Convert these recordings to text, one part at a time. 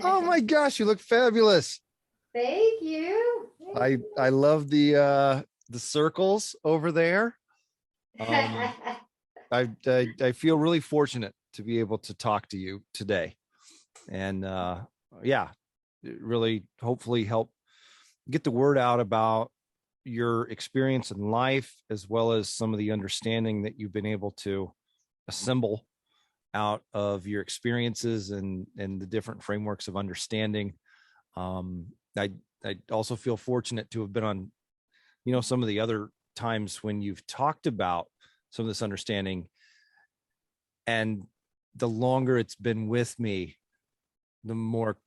Oh my gosh, you look fabulous. Thank you. I love the circles over there. Um, I feel really fortunate to be able to talk to you today, and yeah, really hopefully help get the word out about your experience in life, as well as some of the understanding that you've been able to assemble out of your experiences and the different frameworks of understanding. Um, I I also feel fortunate to have been on, some of the other times when you've talked about some of this understanding, and the longer it's been with me, the more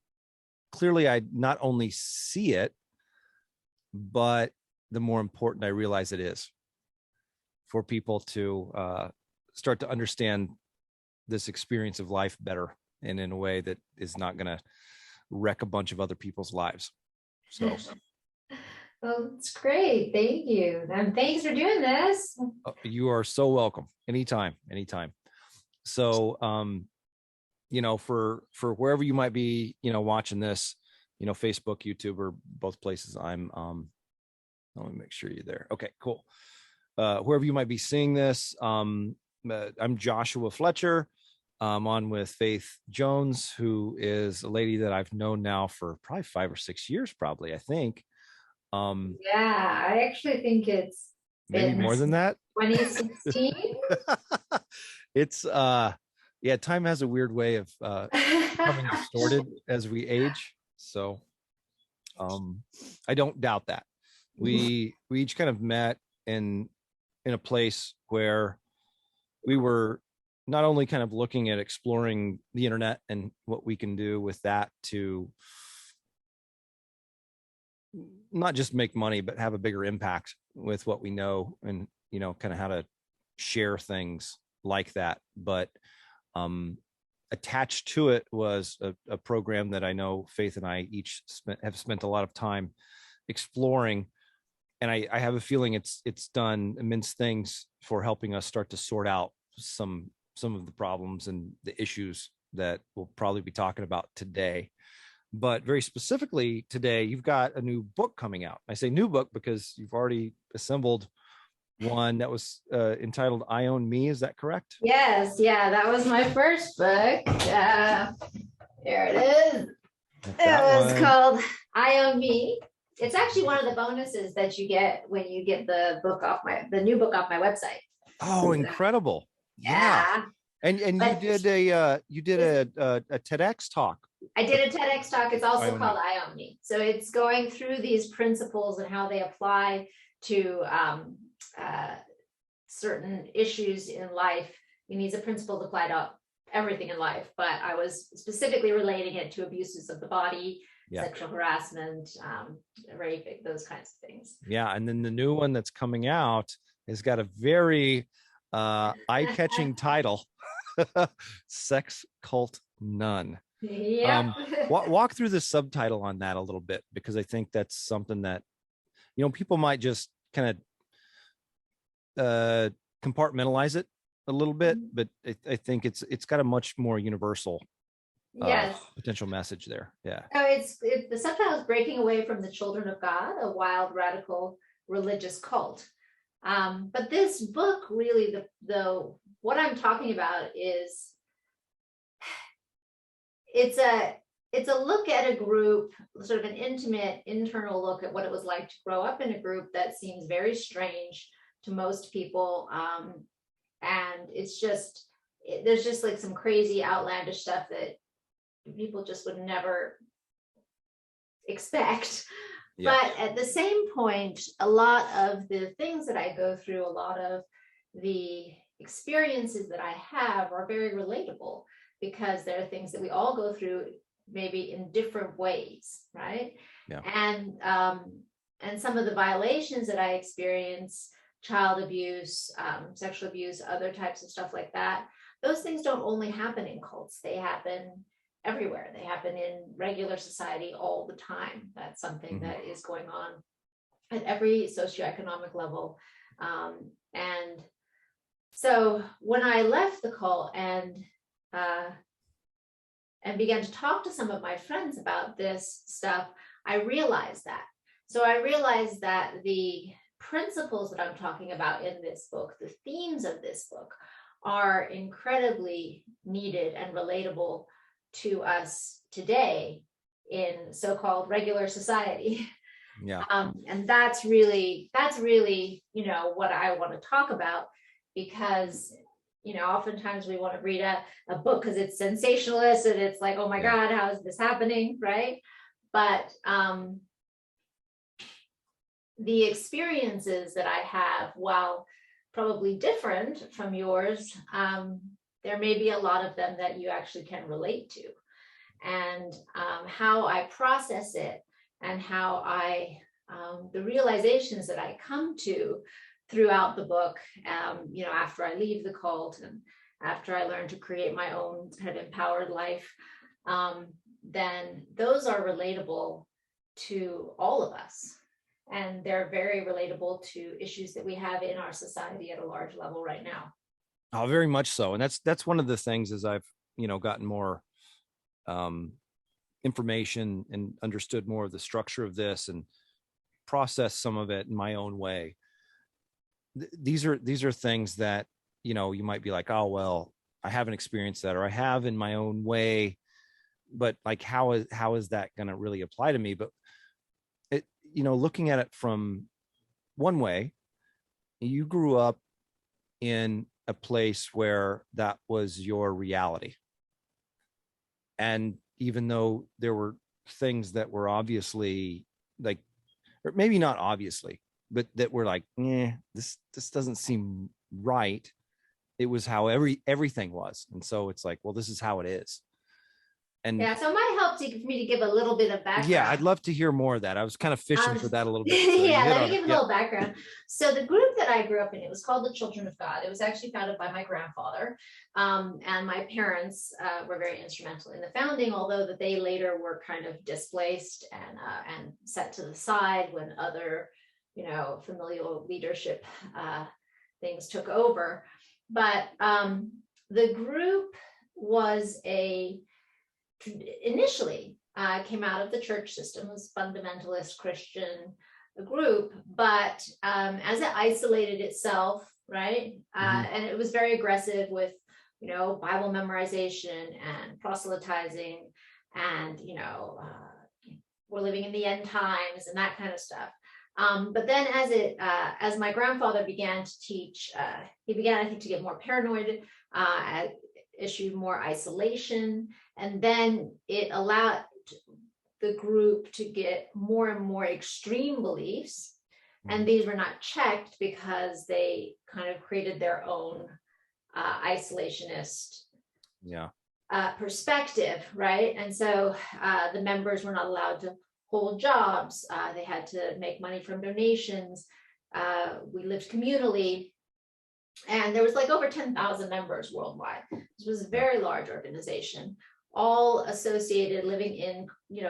clearly I not only see it, but the more important I realize it is for people to start to understand this experience of life better and in a way that is not going to wreck a bunch of other people's lives. So Well, it's great. Thank you. And thanks for doing this. you are so welcome. Anytime, anytime. So, for wherever you might be, watching this, Facebook, YouTube, or both places, let me make sure you're there. Okay, cool. Wherever you might be seeing this, I'm Joshua Fletcher. I'm on with Faith Jones, who is a lady that I've known now for probably 5 or 6 years, probably, I think. Yeah, I actually think it's Maybe been more than that. 2016. It's yeah, time has a weird way of becoming distorted as we age. So I don't doubt that. We each kind of met in a place where we were not only kind of looking at exploring the internet and what we can do with that to not just make money, but have a bigger impact with what we know, and kind of how to share things like that. But attached to it was a program that I know Faith and I each have spent a lot of time exploring, and I have a feeling it's done immense things for helping us start to sort out some of the problems and the issues that we'll probably be talking about today. But very specifically today, you've got a new book coming out. I say new book because you've already assembled one that was entitled I Own Me. Is that correct? Yes, yeah, that was my first book. There it is. It was called I Own Me. It's actually one of the bonuses that you get when you get the new book off my website. Oh, incredible. Yeah. And you did a TEDx talk. I did a TEDx talk. It's also called I Own Me. So it's going through these principles and how they apply to certain issues in life. These are principles applied to everything in life, but I was specifically relating it to abuses of the body, sexual harassment, rape, those kinds of things. Yeah, and then the new one that's coming out has got a very eye-catching title, Sex Cult Nun. Yeah. Walk through the subtitle on that a little bit, because I think that's something that people might just kind of compartmentalize it a little bit, but I think it's got a much more universal potential message there. Yeah. So the subtitle is Breaking Away from the Children of God, a Wild Radical Religious Cult. But this book really, the what I'm talking about is it's a look at a group, sort of an intimate internal look at what it was like to grow up in a group that seems very strange to most people. And there's just like some crazy outlandish stuff that people just would never expect. Yeah. But at the same point, a lot of the things that I go through, a lot of the experiences that I have are very relatable, because there are things that we all go through, maybe in different ways, right? Yeah. And some of the violations that I experience, child abuse, sexual abuse, other types of stuff like that, those things don't only happen in cults. They happen everywhere. They happen in regular society all the time. That's something that is going on at every socioeconomic level. And so when I left the cult and and began to talk to some of my friends about this stuff, I realized that. So I realized that the principles that I'm talking about in this book, the themes of this book, are incredibly needed and relatable to us today in so-called regular society. Yeah. And that's really, what I want to talk about, because, oftentimes we want to read a book because it's sensationalist and it's like, oh my God, how is this happening? Right. But the experiences that I have, while probably different from yours, there may be a lot of them that you actually can relate to. And how I process it, and how the realizations that I come to throughout the book, after I leave the cult and after I learn to create my own kind of empowered life, then those are relatable to all of us. And they're very relatable to issues that we have in our society at a large level right now. Oh, very much so. And that's one of the things, as I've, gotten more information and understood more of the structure of this and processed some of it in my own way. These are things that, you might be like, oh, well, I haven't experienced that, or I have in my own way, but like, how is that going to really apply to me? But it, looking at it from one way, you grew up in a place where that was your reality. And even though there were things that were obviously like, or maybe not obviously, but that were like, this doesn't seem right. It was how everything was. And so it's like, well, this is how it is. And so it might help for me to give a little bit of background. Yeah, I'd love to hear more of that. I was kind of fishing for that a little bit. So let me give a little background. So the group that I grew up in, it was called the Children of God. It was actually founded by my grandfather, and my parents were very instrumental in the founding, although that they later were kind of displaced and set to the side when other, familial leadership things took over. But the group was initially came out of the church system, was fundamentalist Christian group, but as it isolated itself, right, and it was very aggressive with, Bible memorization and proselytizing, and we're living in the end times and that kind of stuff. But then as my grandfather began to teach, he began, I think, to get more paranoid, issue more isolation, and then it allowed the group to get more and more extreme beliefs, and these were not checked because they kind of created their own isolationist perspective, right? And so the members were not allowed to hold jobs. They had to make money from donations. We lived communally. And there was like over 10,000 members worldwide. This was a very large organization, all associated, living in,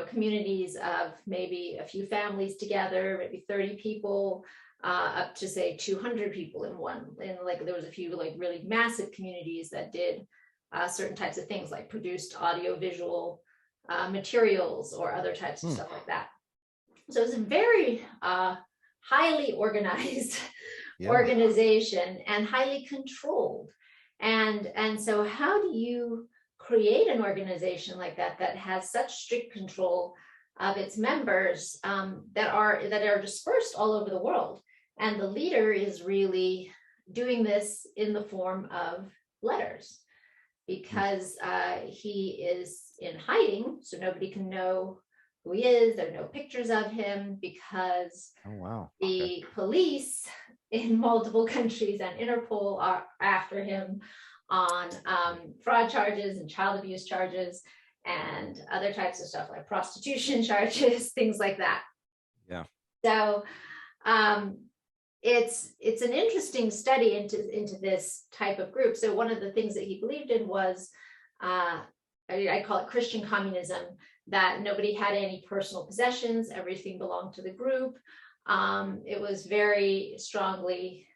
communities of maybe a few families together, maybe 30 people, up to say 200 people in one. And like there was a few like really massive communities that did certain types of things, like produced audio-visual materials or other types of stuff like that. So it was a very highly organized organization and highly controlled. And so how do you create an organization like that has such strict control of its members that are dispersed all over the world? And the leader is really doing this in the form of letters, because he is in hiding, so nobody can know who he is. There are no pictures of him, because the police in multiple countries and Interpol are after him on fraud charges and child abuse charges and other types of stuff like prostitution charges, things like that. Yeah. So it's an interesting study into this type of group. So one of the things that he believed in was, I call it Christian communism, that nobody had any personal possessions, everything belonged to the group. It was very strongly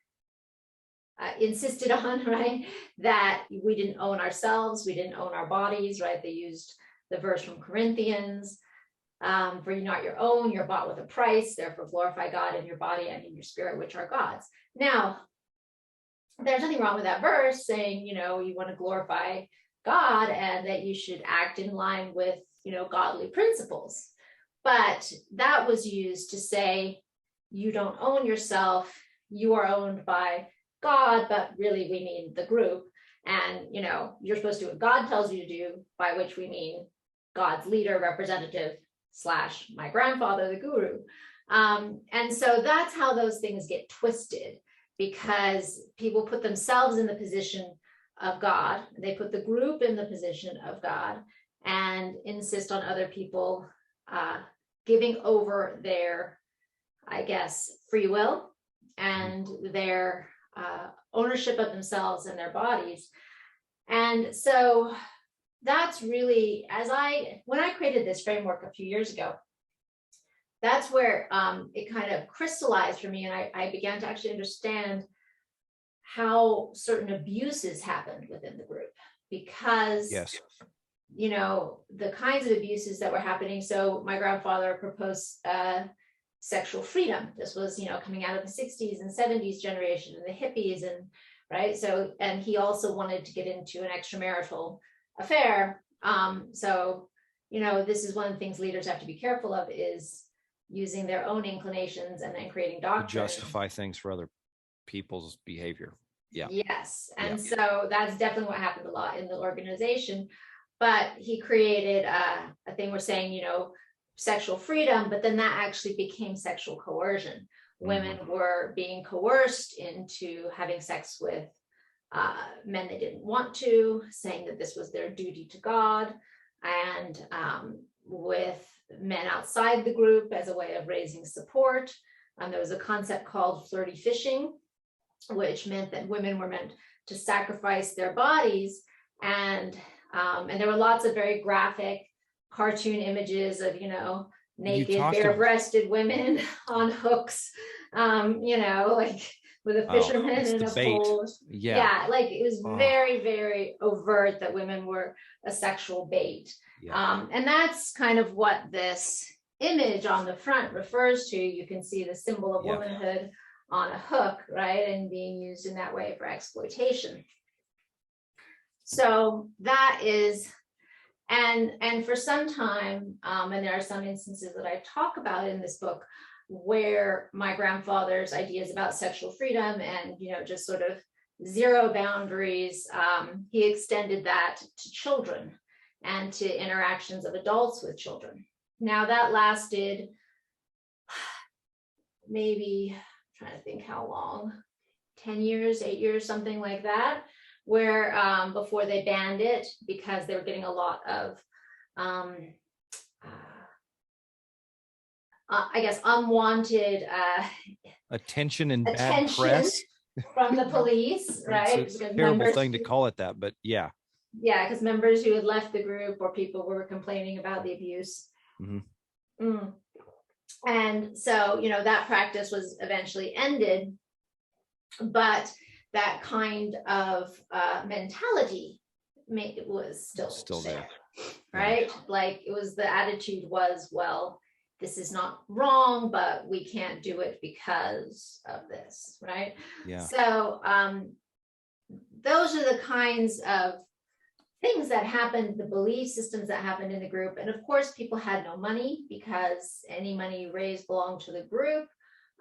insisted on, right, that we didn't own ourselves, we didn't own our bodies, right? They used the verse from Corinthians, for you're not your own, you're bought with a price, therefore glorify God in your body and in your spirit, which are God's. Now, there's nothing wrong with that verse saying, you want to glorify God and that you should act in line with, godly principles. But that was used to say, you don't own yourself, you are owned by God, but really we mean the group. And, you're supposed to do what God tells you to do, by which we mean God's leader, representative, / my grandfather, the guru. And so that's how those things get twisted, because people put themselves in the position of God, they put the group in the position of God, and insist on other people giving over their, I guess, free will and their ownership of themselves and their bodies. And so that's really, when I created this framework a few years ago, that's where it kind of crystallized for me, and I began to actually understand how certain abuses happened within the group, because yes, the kinds of abuses that were happening. So my grandfather proposed sexual freedom. This was, coming out of the 60s and 70s generation and the hippies, and right. So, and he also wanted to get into an extramarital affair. So, this is one of the things leaders have to be careful of, is using their own inclinations and then creating doctrine to justify things for other people's behavior. Yeah. Yes. And so that's definitely what happened a lot in the organization. But he created a thing we're saying, sexual freedom, but then that actually became sexual coercion. Women were being coerced into having sex with men they didn't want to, saying that this was their duty to God, and with men outside the group as a way of raising support. There was a concept called flirty fishing, which meant that women were meant to sacrifice their bodies, and there were lots of very graphic cartoon images of naked bare-breasted women on hooks, like with a fisherman and a pole. Like it was very, very overt that women were a sexual bait. And that's kind of what this image on the front refers to. You can see the symbol of womanhood on a hook, right, and being used in that way for exploitation. So that is, and for some time, and there are some instances that I talk about in this book where my grandfather's ideas about sexual freedom and just sort of zero boundaries, he extended that to children and to interactions of adults with children. Now that lasted maybe, I'm trying to think how long, 10 years, 8 years, something like that, where before they banned it, because they were getting a lot of I guess unwanted attention and bad press from the police, right? It's a terrible thing to call it that, but yeah, because members who had left the group or people were complaining about the abuse. And so that practice was eventually ended, but that kind of mentality was still there, right? Like it was, the attitude was, well, this is not wrong, but we can't do it because of this, right? So those are the kinds of things that happened, the belief systems that happened in the group. And of course, people had no money, because any money you raised belonged to the group.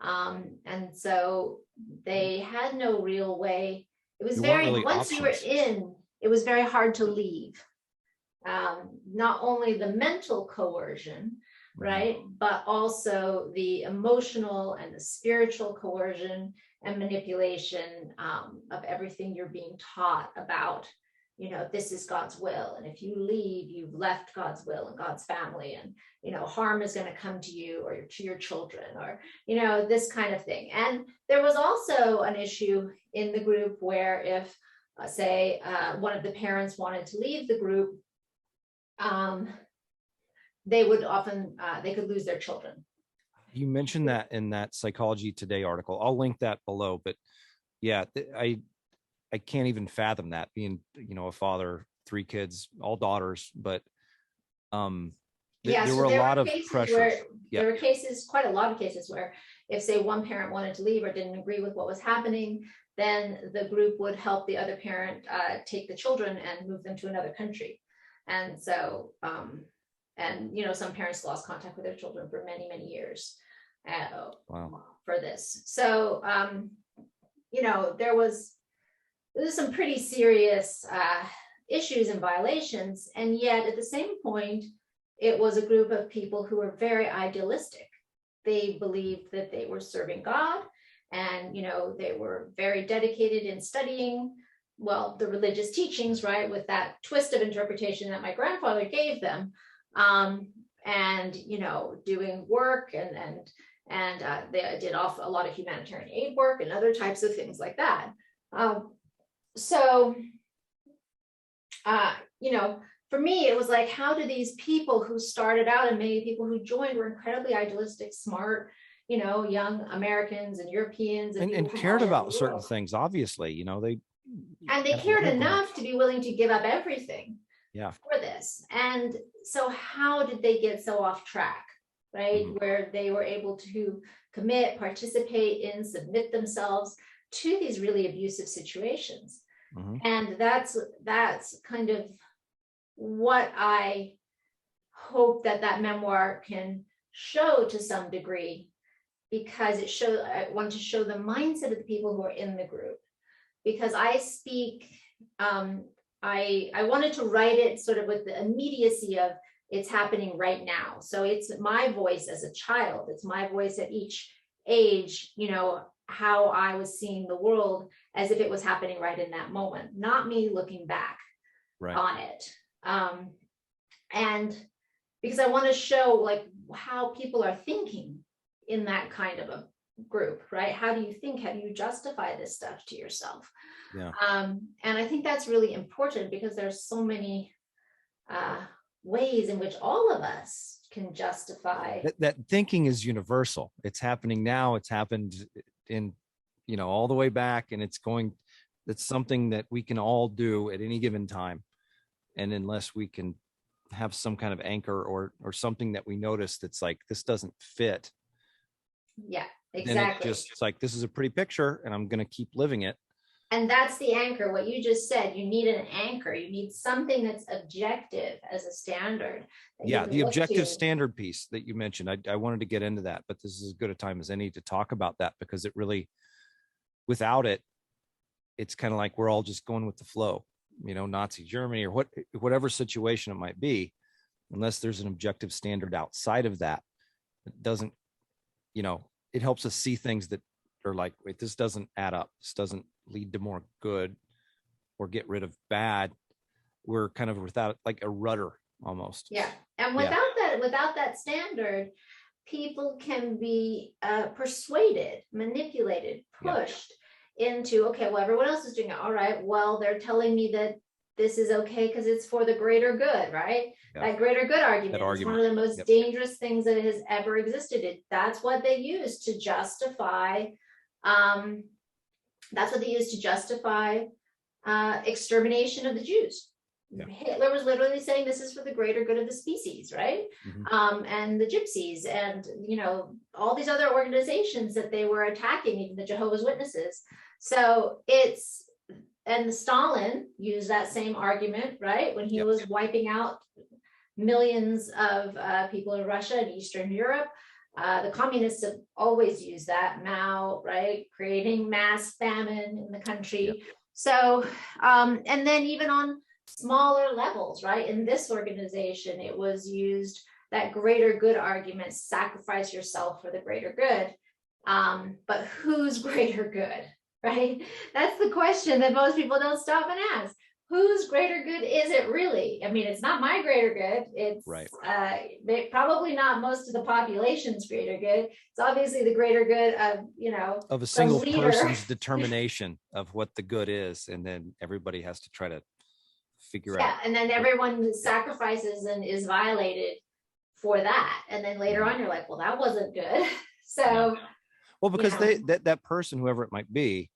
And so they had no real way. It was once you were in, it was very hard to leave. Not only the mental coercion, right, but also the emotional and the spiritual coercion and manipulation of everything you're being taught about. This is God's will, and if you leave, you've left God's will and God's family, and harm is going to come to you or to your children, or this kind of thing. And there was also an issue in the group where if say one of the parents wanted to leave the group, they would often they could lose their children. You mentioned that in that Psychology Today article. I'll link that below, but yeah, I can't even fathom that, being, a father, 3 kids, all daughters, but Yeah, there so were a there lot were of cases pressures. where Yeah. there were cases, quite a lot of cases where if, say, one parent wanted to leave or didn't agree with what was happening, then the group would help the other parent take the children and move them to another country. And so, some parents lost contact with their children for many, many years for this. So, there was some pretty serious issues and violations. And yet at the same point, it was a group of people who were very idealistic. They believed that they were serving God, and they were very dedicated in studying, well, the religious teachings, right, with that twist of interpretation that my grandfather gave them, and doing work, and they did a lot of humanitarian aid work and other types of things like that. So, for me, it was like, how do these people who started out, and many people who joined were incredibly idealistic, smart, young Americans and Europeans and cared about certain things, obviously, they cared enough to be willing to give up everything for this. And so how did they get so off track, right? Mm-hmm. Where they were able to commit, participate in, submit themselves to these really abusive situations. Mm-hmm. And that's kind of what I hope that memoir can show to some degree, because I want to show the mindset of the people who are in the group. Because I speak, I wanted to write it sort of with the immediacy of it's happening right now. So it's my voice as a child. It's my voice at each age, how I was seeing the world as if it was happening right in that moment, not me looking back on it. And because I want to show like how people are thinking in that kind of a group, right? How do you think? How do you justify this stuff to yourself? Yeah. And I think that's really important, because there's so many ways in which all of us can justify. That thinking is universal. It's happening now. It's happened in, all the way back, and it's something that we can all do at any given time. And unless we can have some kind of anchor or something that we notice that's like, this doesn't fit. Yeah, exactly. It's like, this is a pretty picture and I'm going to keep living it. And that's the anchor. What you just said, you need an anchor. You need something that's objective as a standard. Yeah, the objective standard piece that you mentioned, I wanted to get into that, but this is as good a time as any to talk about that, because it really, without it, it's kind of like we're all just going with the flow, Nazi Germany or whatever situation it might be. Unless there's an objective standard outside of that, it doesn't, it helps us see things that are like, wait, this doesn't add up. This doesn't lead to more good or get rid of bad. We're kind of without like a rudder almost. Yeah. And without that standard, people can be persuaded, manipulated, pushed into, okay, well, everyone else is doing it. All right, well, they're telling me that this is okay because it's for the greater good, right? Yeah. That greater good argument is one of the most dangerous things that has ever existed. That's what they use to justify. That's what they use to justify extermination of the Jews. Yeah. Hitler was literally saying this is for the greater good of the species, right? Mm-hmm. And the Gypsies, and all these other organizations that they were attacking, even the Jehovah's Witnesses. So and Stalin used that same argument, right? When he was wiping out millions of people in Russia and Eastern Europe. The communists have always used that. Mao, right? Creating mass famine in the country. Yep. So, and then even on smaller levels, right? In this organization, it was used, that greater good argument, sacrifice yourself for the greater good. But whose greater good, right? That's the question that most people don't stop and ask. Whose greater good is it really? I mean, it's not my greater good. It's probably not most of the population's greater good. It's obviously the greater good of a single person's determination of what the good is, and then everybody has to try to figure out. Yeah, and then everyone sacrifices and is violated for that, and then later on you're like, well, that wasn't good. So, well, because that person, whoever it might be,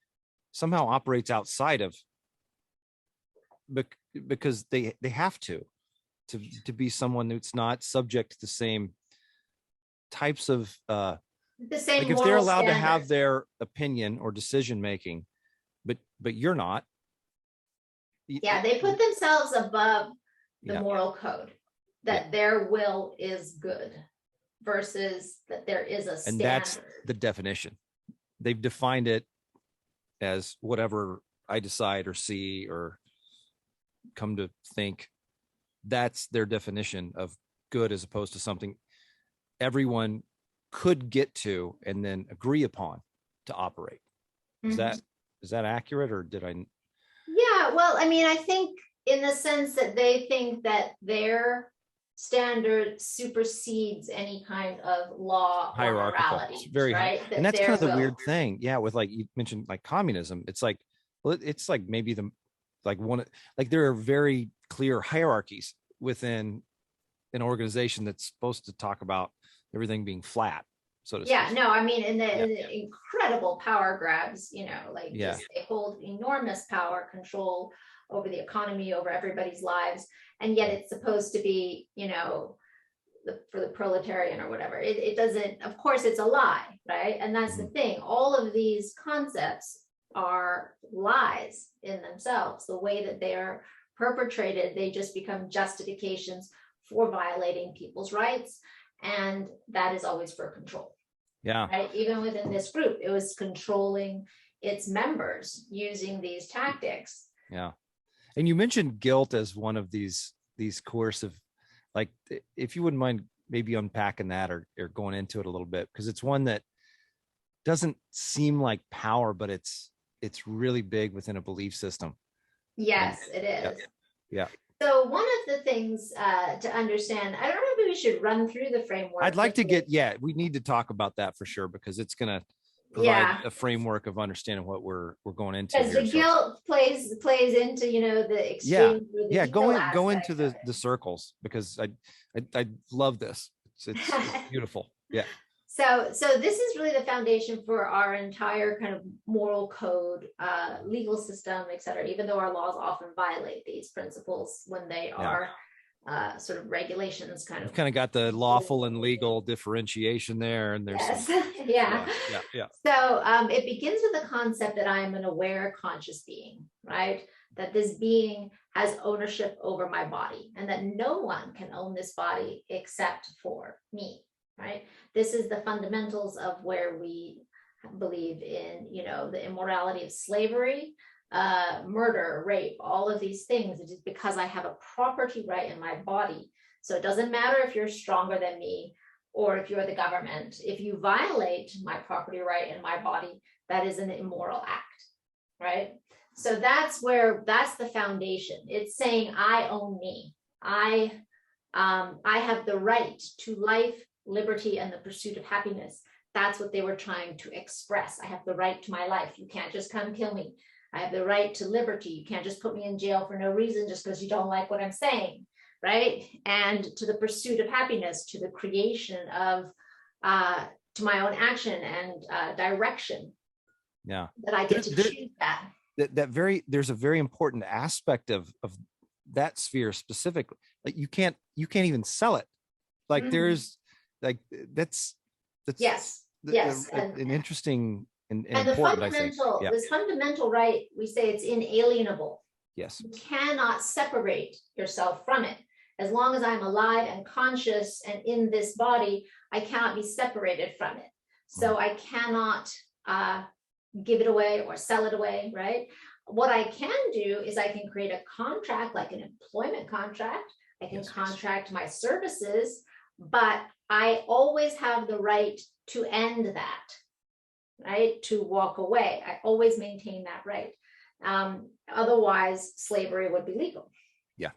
somehow operates outside of, because they have to be someone that's not subject to the same types of The same like if they're moral allowed to have standards. their opinion or decision making, but you're not. Yeah, they put themselves above the Yeah. moral code, that their will is good versus that there is a standard. And that's the definition. They've defined it as whatever I decide or see or come to think. That's their definition of good, as opposed to something everyone could get to and then agree upon to operate. Is that accurate, or did I? Yeah, well, I mean, I think in the sense that they think that their standard supersedes any kind of law or morality. It's very right. And that's kind of the weird thing. Yeah, with like you mentioned, like communism. It's like, well, it's like maybe the like there are very clear hierarchies within an organization that's supposed to talk about everything being flat, so to speak. Yeah, no, I mean, in the incredible power grabs, like just they hold enormous power control over the economy, over everybody's lives, and yet it's supposed to be, for the proletarian or whatever. It doesn't, of course, it's a lie, right? And that's the thing. All of these concepts are lies in themselves. The way that they are perpetrated, they just become justifications for violating people's rights. And that is always for control. Yeah. Right. Even within this group, it was controlling its members using these tactics. Yeah. And you mentioned guilt as one of these coercive, like, if you wouldn't mind maybe unpacking that or going into it a little bit, because it's one that doesn't seem like power, but it's really big within a belief system. Yes, it is. Yeah. So one of the things to understand, I don't know if we should run through the framework. I'd like to we need to talk about that for sure, because it's going to provide a framework of understanding what we're going into. Because the guilt plays into, the extreme. Go into the circles, because I love this. It's beautiful. Yeah. So this is really the foundation for our entire kind of moral code, legal system, et cetera, even though our laws often violate these principles when they are sort of regulations kind of. You've kind of got the lawful and legal differentiation there. And there's yeah. So it begins with the concept that I am an aware, conscious being, right? That this being has ownership over my body, and that no one can own this body except for me. Right. This is the fundamentals of where we believe in, the immorality of slavery, murder, rape, all of these things. It is because I have a property right in my body. So it doesn't matter if you're stronger than me or if you're the government. If you violate my property right in my body, that is an immoral act. Right. So that's the foundation. It's saying I own me. I have the right to life, liberty, and the pursuit of happiness. That's what they were trying to express. I have the right to my life. You can't just come kill me. I have the right to liberty. You can't just put me in jail for no reason just because you don't like what I'm saying, right? And to the pursuit of happiness, to the creation of, to my own action and direction. Yeah. That I get to choose that. There's a very important aspect of that sphere specifically. Like you can't even sell it. Like there's, like that's yes an interesting and the fundamental this fundamental right, we say it's inalienable. Yes, you cannot separate yourself from it. As long as I'm alive and conscious and in this body, I cannot be separated from it. So I cannot give it away or sell it away, right? What I can do is I can create a contract, like an employment contract. I can contract my services, but I always have the right to end that, right? To walk away. I always maintain that right. Otherwise, slavery would be legal. Yeah.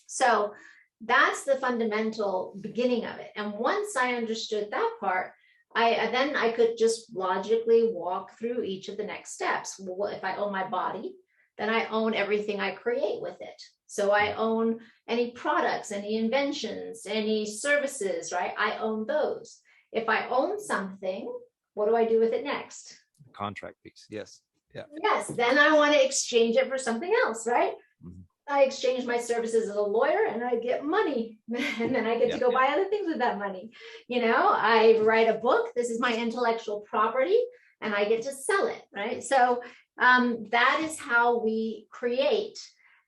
So that's the fundamental beginning of it. And once I understood that part, I could just logically walk through each of the next steps. Well, if I own my body, then I own everything I create with it. So I own any products, any inventions, any services, right? I own those. If I own something, what do I do with it next? Contract piece. Yes. Yeah. Yes. Then I want to exchange it for something else, right? Mhm. I exchange my services as a lawyer and I get money. And then I get to go buy other things with that money. I write a book. This is my intellectual property and I get to sell it, right? So that is how we create.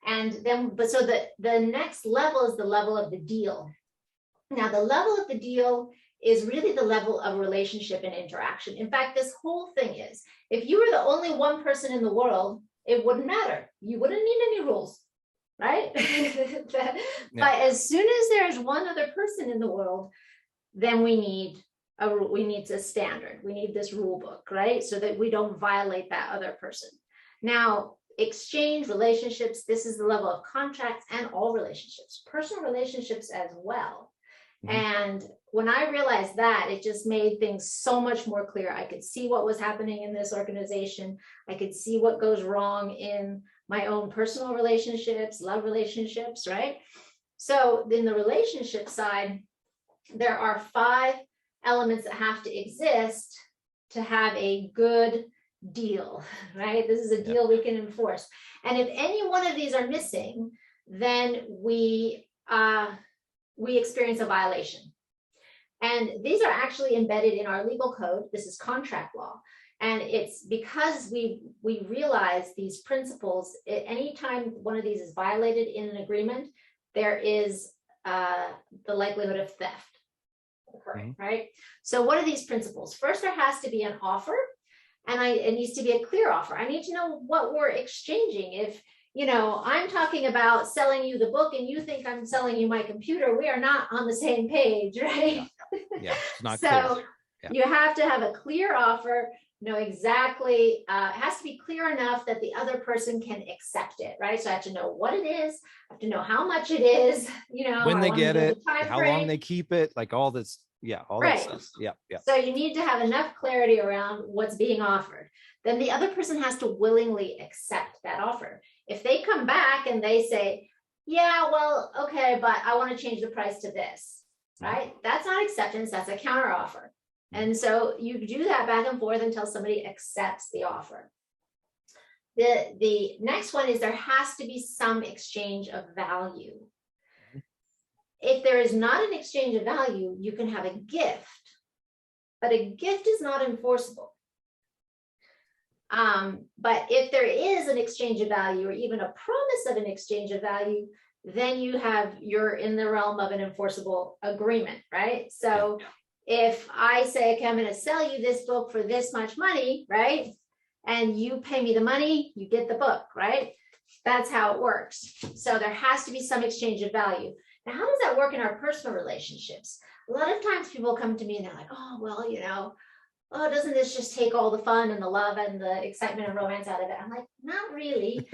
And then, but so the next level is the level of the deal. Now, the level of the deal is really the level of relationship and interaction. In fact, this whole thing is, if you were the only one person in the world, it wouldn't matter. You wouldn't need any rules, right? But as soon as there's one other person in the world, then we need a standard. We need this rule book, right? So that we don't violate that other person. Now, exchange relationships, this is the level of contracts and all relationships, personal relationships as well. And when I realized that, it just made things so much more clear. I could see what was happening in this organization. I could see what goes wrong in my own personal relationships, love relationships, right? So in the relationship side, there are 5 elements that have to exist to have a good deal, right? This is a deal we can enforce. And if any one of these are missing, then we experience a violation. And these are actually embedded in our legal code. This is contract law. And it's because we realize these principles, anytime one of these is violated in an agreement, there is the likelihood of theft occurring, right? So what are these principles? First, there has to be an offer, and it needs to be a clear offer. I need to know what we're exchanging. If I'm talking about selling you the book and you think I'm selling you my computer, we are not on the same page, right? It's not so clear. You have to have a clear offer, know exactly, it has to be clear enough that the other person can accept it, right? So I have to know what it is, I have to know how much it is, when they get it, how frame. long they keep it, like all this, all that stuff. So you need to have enough clarity around what's being offered. Then the other person has to willingly accept that offer. If they come back and they say, yeah, well, okay, but I want to change the price to this, right? That's not acceptance, that's a counter offer. And so you do that back and forth until somebody accepts the offer. The next one is there has to be some exchange of value. If there is not an exchange of value, you can have a gift, but a gift is not enforceable. But if there is an exchange of value or even a promise of an exchange of value, then you're in the realm of an enforceable agreement, right? So if I say, okay, I'm going to sell you this book for this much money, right? And you pay me the money, you get the book, right? That's how it works. So there has to be some exchange of value. Now, how does that work in our personal relationships? A lot of times people come to me and they're like, oh, well, doesn't this just take all the fun and the love and the excitement and romance out of it? I'm like, not really.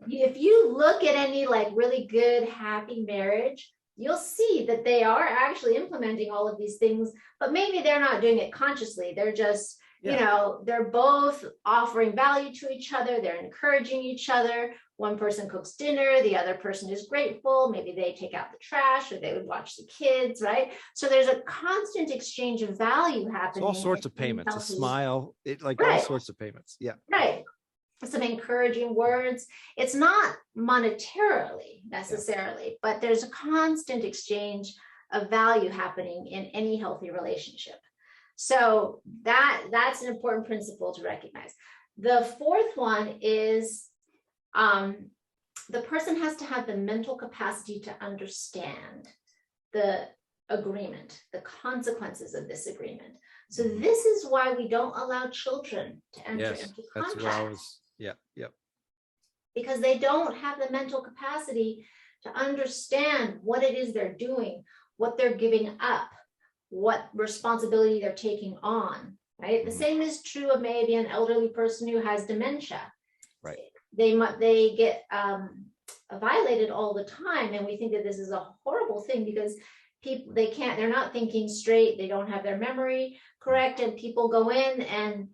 If you look at any like really good, happy marriage, you'll see that they are actually implementing all of these things, but maybe they're not doing it consciously. They're just, they're both offering value to each other. They're encouraging each other. One person cooks dinner, the other person is grateful. Maybe they take out the trash or they would watch the kids, right? So there's a constant exchange of value happening. It's all sorts of payments, a smile, all sorts of payments. Yeah. Right. Some encouraging words. It's not monetarily necessarily, but there's a constant exchange of value happening in any healthy relationship. So that's an important principle to recognize. The fourth one is the person has to have the mental capacity to understand the agreement, the consequences of this agreement. So this is why we don't allow children to enter into contracts. That's where I was. Because they don't have the mental capacity to understand what it is they're doing, what they're giving up, what responsibility they're taking on, right? The same is true of maybe an elderly person who has dementia. Right. They get violated all the time, and we think that this is a horrible thing because they're not thinking straight, they don't have their memory correct, and people go in and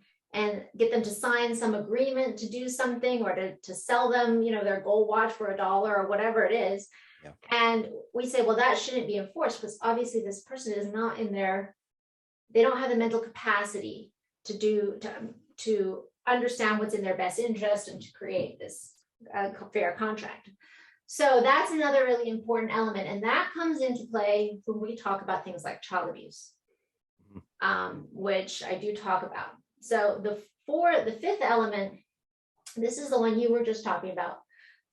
get them to sign some agreement to do something or to sell them, their gold watch for $1 or whatever it is. Yeah. And we say, well, that shouldn't be enforced because obviously this person is not they don't have the mental capacity to understand what's in their best interest and to create this fair contract. So that's another really important element. And that comes into play when we talk about things like child abuse, which I do talk about. So the fifth element, this is the one you were just talking about,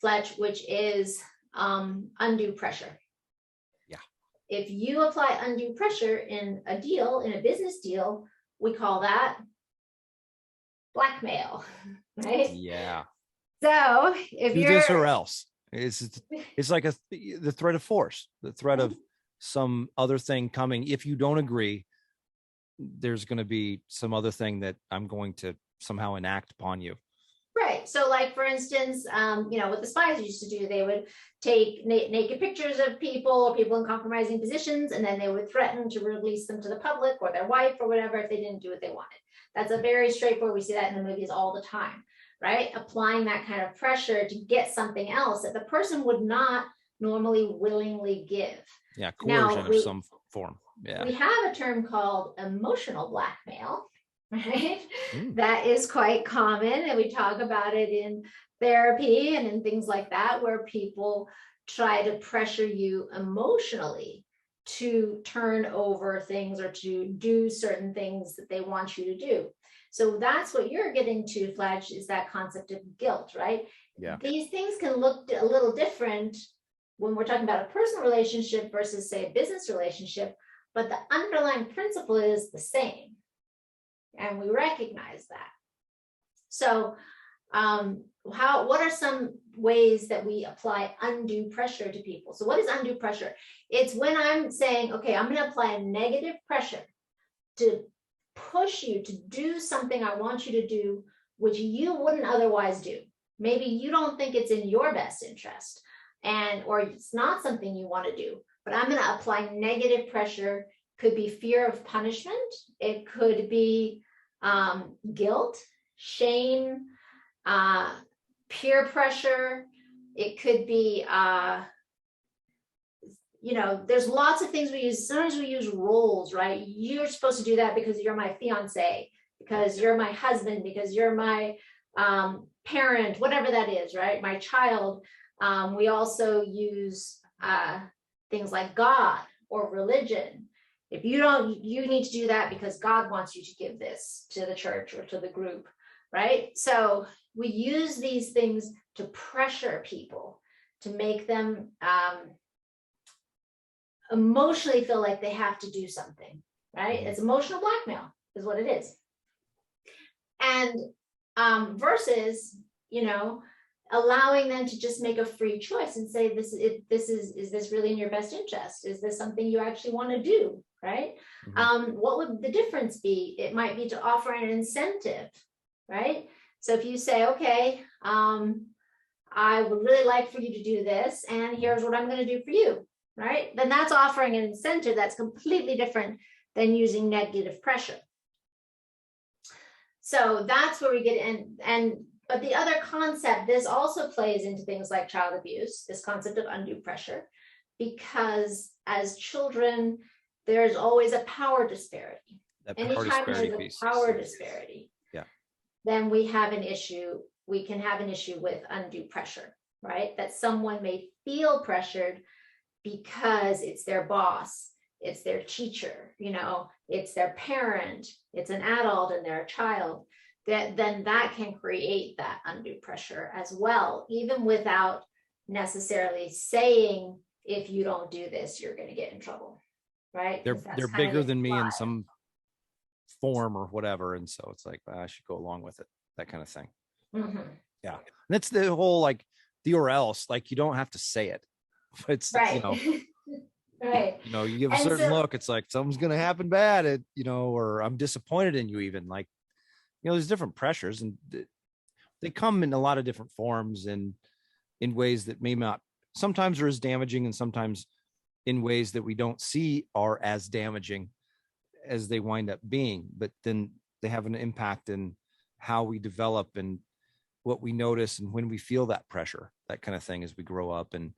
Fletch, which is undue pressure. Yeah. If you apply undue pressure in a deal, in a business deal, we call that blackmail, right? Yeah. So if do you're this or else, it's like the threat of force, the threat of some other thing coming. If you don't agree, there's going to be some other thing that I'm going to somehow enact upon you. Right. So like, for instance, what the spies used to do, they would take naked pictures of people or people in compromising positions, and then they would threaten to release them to the public or their wife or whatever if they didn't do what they wanted. That's a very straightforward. We see that in the movies all the time, right? Applying that kind of pressure to get something else that the person would not normally willingly give. Yeah, coercion of some form. Yeah. We have a term called emotional blackmail, right? That is quite common, and we talk about it in therapy and in things like that, where people try to pressure you emotionally to turn over things or to do certain things that they want you to do. So that's what you're getting to, Fletch, is that concept of guilt, right? Yeah. These things can look a little different when we're talking about a personal relationship versus, say, a business relationship, but the underlying principle is the same. And we recognize that. So what are some ways that we apply undue pressure to people? So what is undue pressure? It's when I'm saying, okay, I'm going to apply a negative pressure to push you to do something I want you to do, which you wouldn't otherwise do. Maybe you don't think it's in your best interest, or it's not something you want to do, but I'm going to apply negative pressure. Could be fear of punishment. It could be guilt, shame, peer pressure. It could be, there's lots of things we use. Sometimes we use roles, right? You're supposed to do that because you're my fiance, because you're my husband, because you're my parent, whatever that is, right? My child. We also use things like God or religion. If you don't, you need to do that because God wants you to give this to the church or to the group, right? So we use these things to pressure people, to make them emotionally feel like they have to do something, right? It's emotional blackmail is what it is. And versus, allowing them to just make a free choice and say, is this really in your best interest? Is this something you actually want to do? Right? What would the difference be? It might be to offer an incentive, right? So if you say, okay, I would really like for you to do this, and here's what I'm going to do for you, right? Then that's offering an incentive that's completely different than using negative pressure. So that's where we get in. But the other concept, this also plays into things like child abuse, this concept of undue pressure, because as children, there's always a power disparity. Anytime there's a power disparity, then we have an issue. We can have an issue with undue pressure, right? That someone may feel pressured because it's their boss, it's their teacher, it's their parent, it's an adult and they're a child. Then that can create that undue pressure as well, even without necessarily saying, if you don't do this, you're going to get in trouble, right? They're bigger than me in some form or whatever, and so it's like, I should go along with it, that kind of thing. Yeah, and that's the whole like the or else, like you don't have to say it, but it's right. Right. You give a certain look, it's like something's going to happen bad, or I'm disappointed in you, even like. There's different pressures, and they come in a lot of different forms and in ways that may not, sometimes are as damaging, and sometimes in ways that we don't see are as damaging as they wind up being. But then they have an impact in how we develop and what we notice and when we feel that pressure, that kind of thing, as we grow up and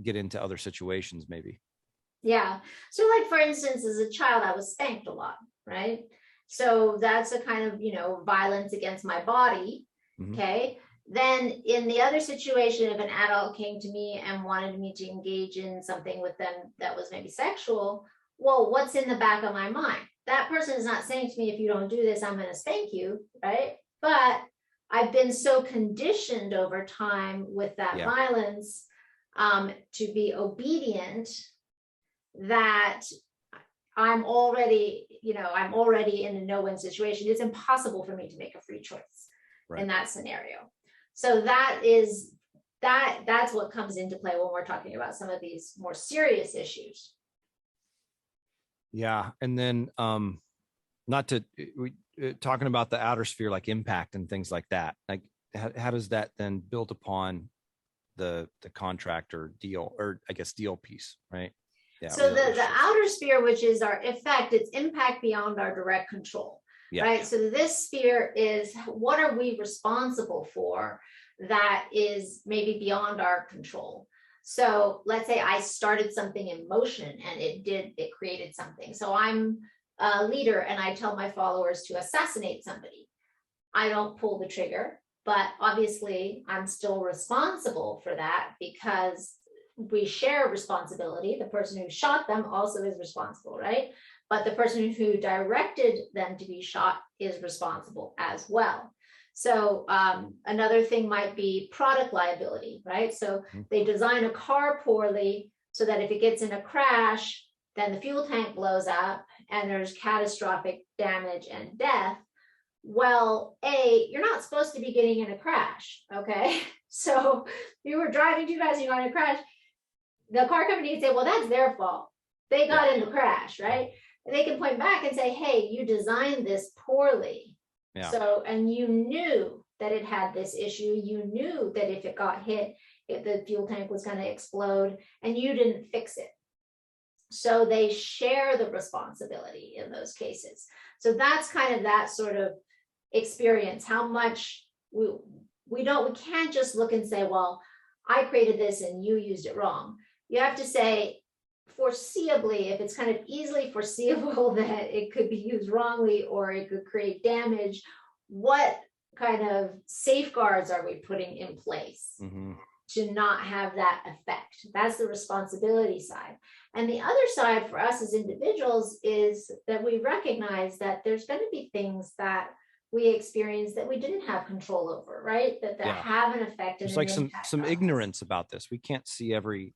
get into other situations, maybe. Yeah. So like, for instance, as a child, I was spanked a lot, right? So that's a kind of, violence against my body. Mhm. Okay. Then in the other situation, if an adult came to me and wanted me to engage in something with them that was maybe sexual, well, what's in the back of my mind? That person is not saying to me, if you don't do this, I'm going to spank you, right? But I've been so conditioned over time with that violence to be obedient that I'm already in a no-win situation. It's impossible for me to make a free choice in that scenario. So that's what comes into play when we're talking about some of these more serious issues. Yeah. And then talking about the outer sphere, like impact and things like that, like how does that then build upon the contract or deal, or I guess deal piece, right? Yeah. So the outer sphere, which is our effect, it's impact beyond our direct control, right? So this sphere is, what are we responsible for that is maybe beyond our control? So let's say I started something in motion and it created something. So I'm a leader and I tell my followers to assassinate somebody. I don't pull the trigger, but obviously I'm still responsible for that because we share responsibility. The person who shot them also is responsible, right? But the person who directed them to be shot is responsible as well. So another thing might be product liability, right? So they design a car poorly so that if it gets in a crash, then the fuel tank blows up and there's catastrophic damage and death. Well, you're not supposed to be getting in a crash, okay? So you were driving too fast and you got in a crash. The car company can say, well, that's their fault. They got in the crash, right? And they can point back and say, hey, you designed this poorly. So, and you knew that it had this issue. You knew that if it got hit, the fuel tank was going to explode, and you didn't fix it. So they share the responsibility in those cases. So that's kind of that sort of experience. How much we can't just look and say, well, I created this and you used it wrong. You have to say, foreseeably, if it's kind of easily foreseeable that it could be used wrongly or it could create damage, what kind of safeguards are we putting in place to not have that effect? That's the responsibility side. And the other side for us as individuals is that we recognize that there's going to be things that we experience that we didn't have control over, right? That have an effect. There's like some ignorance about this. We can't see every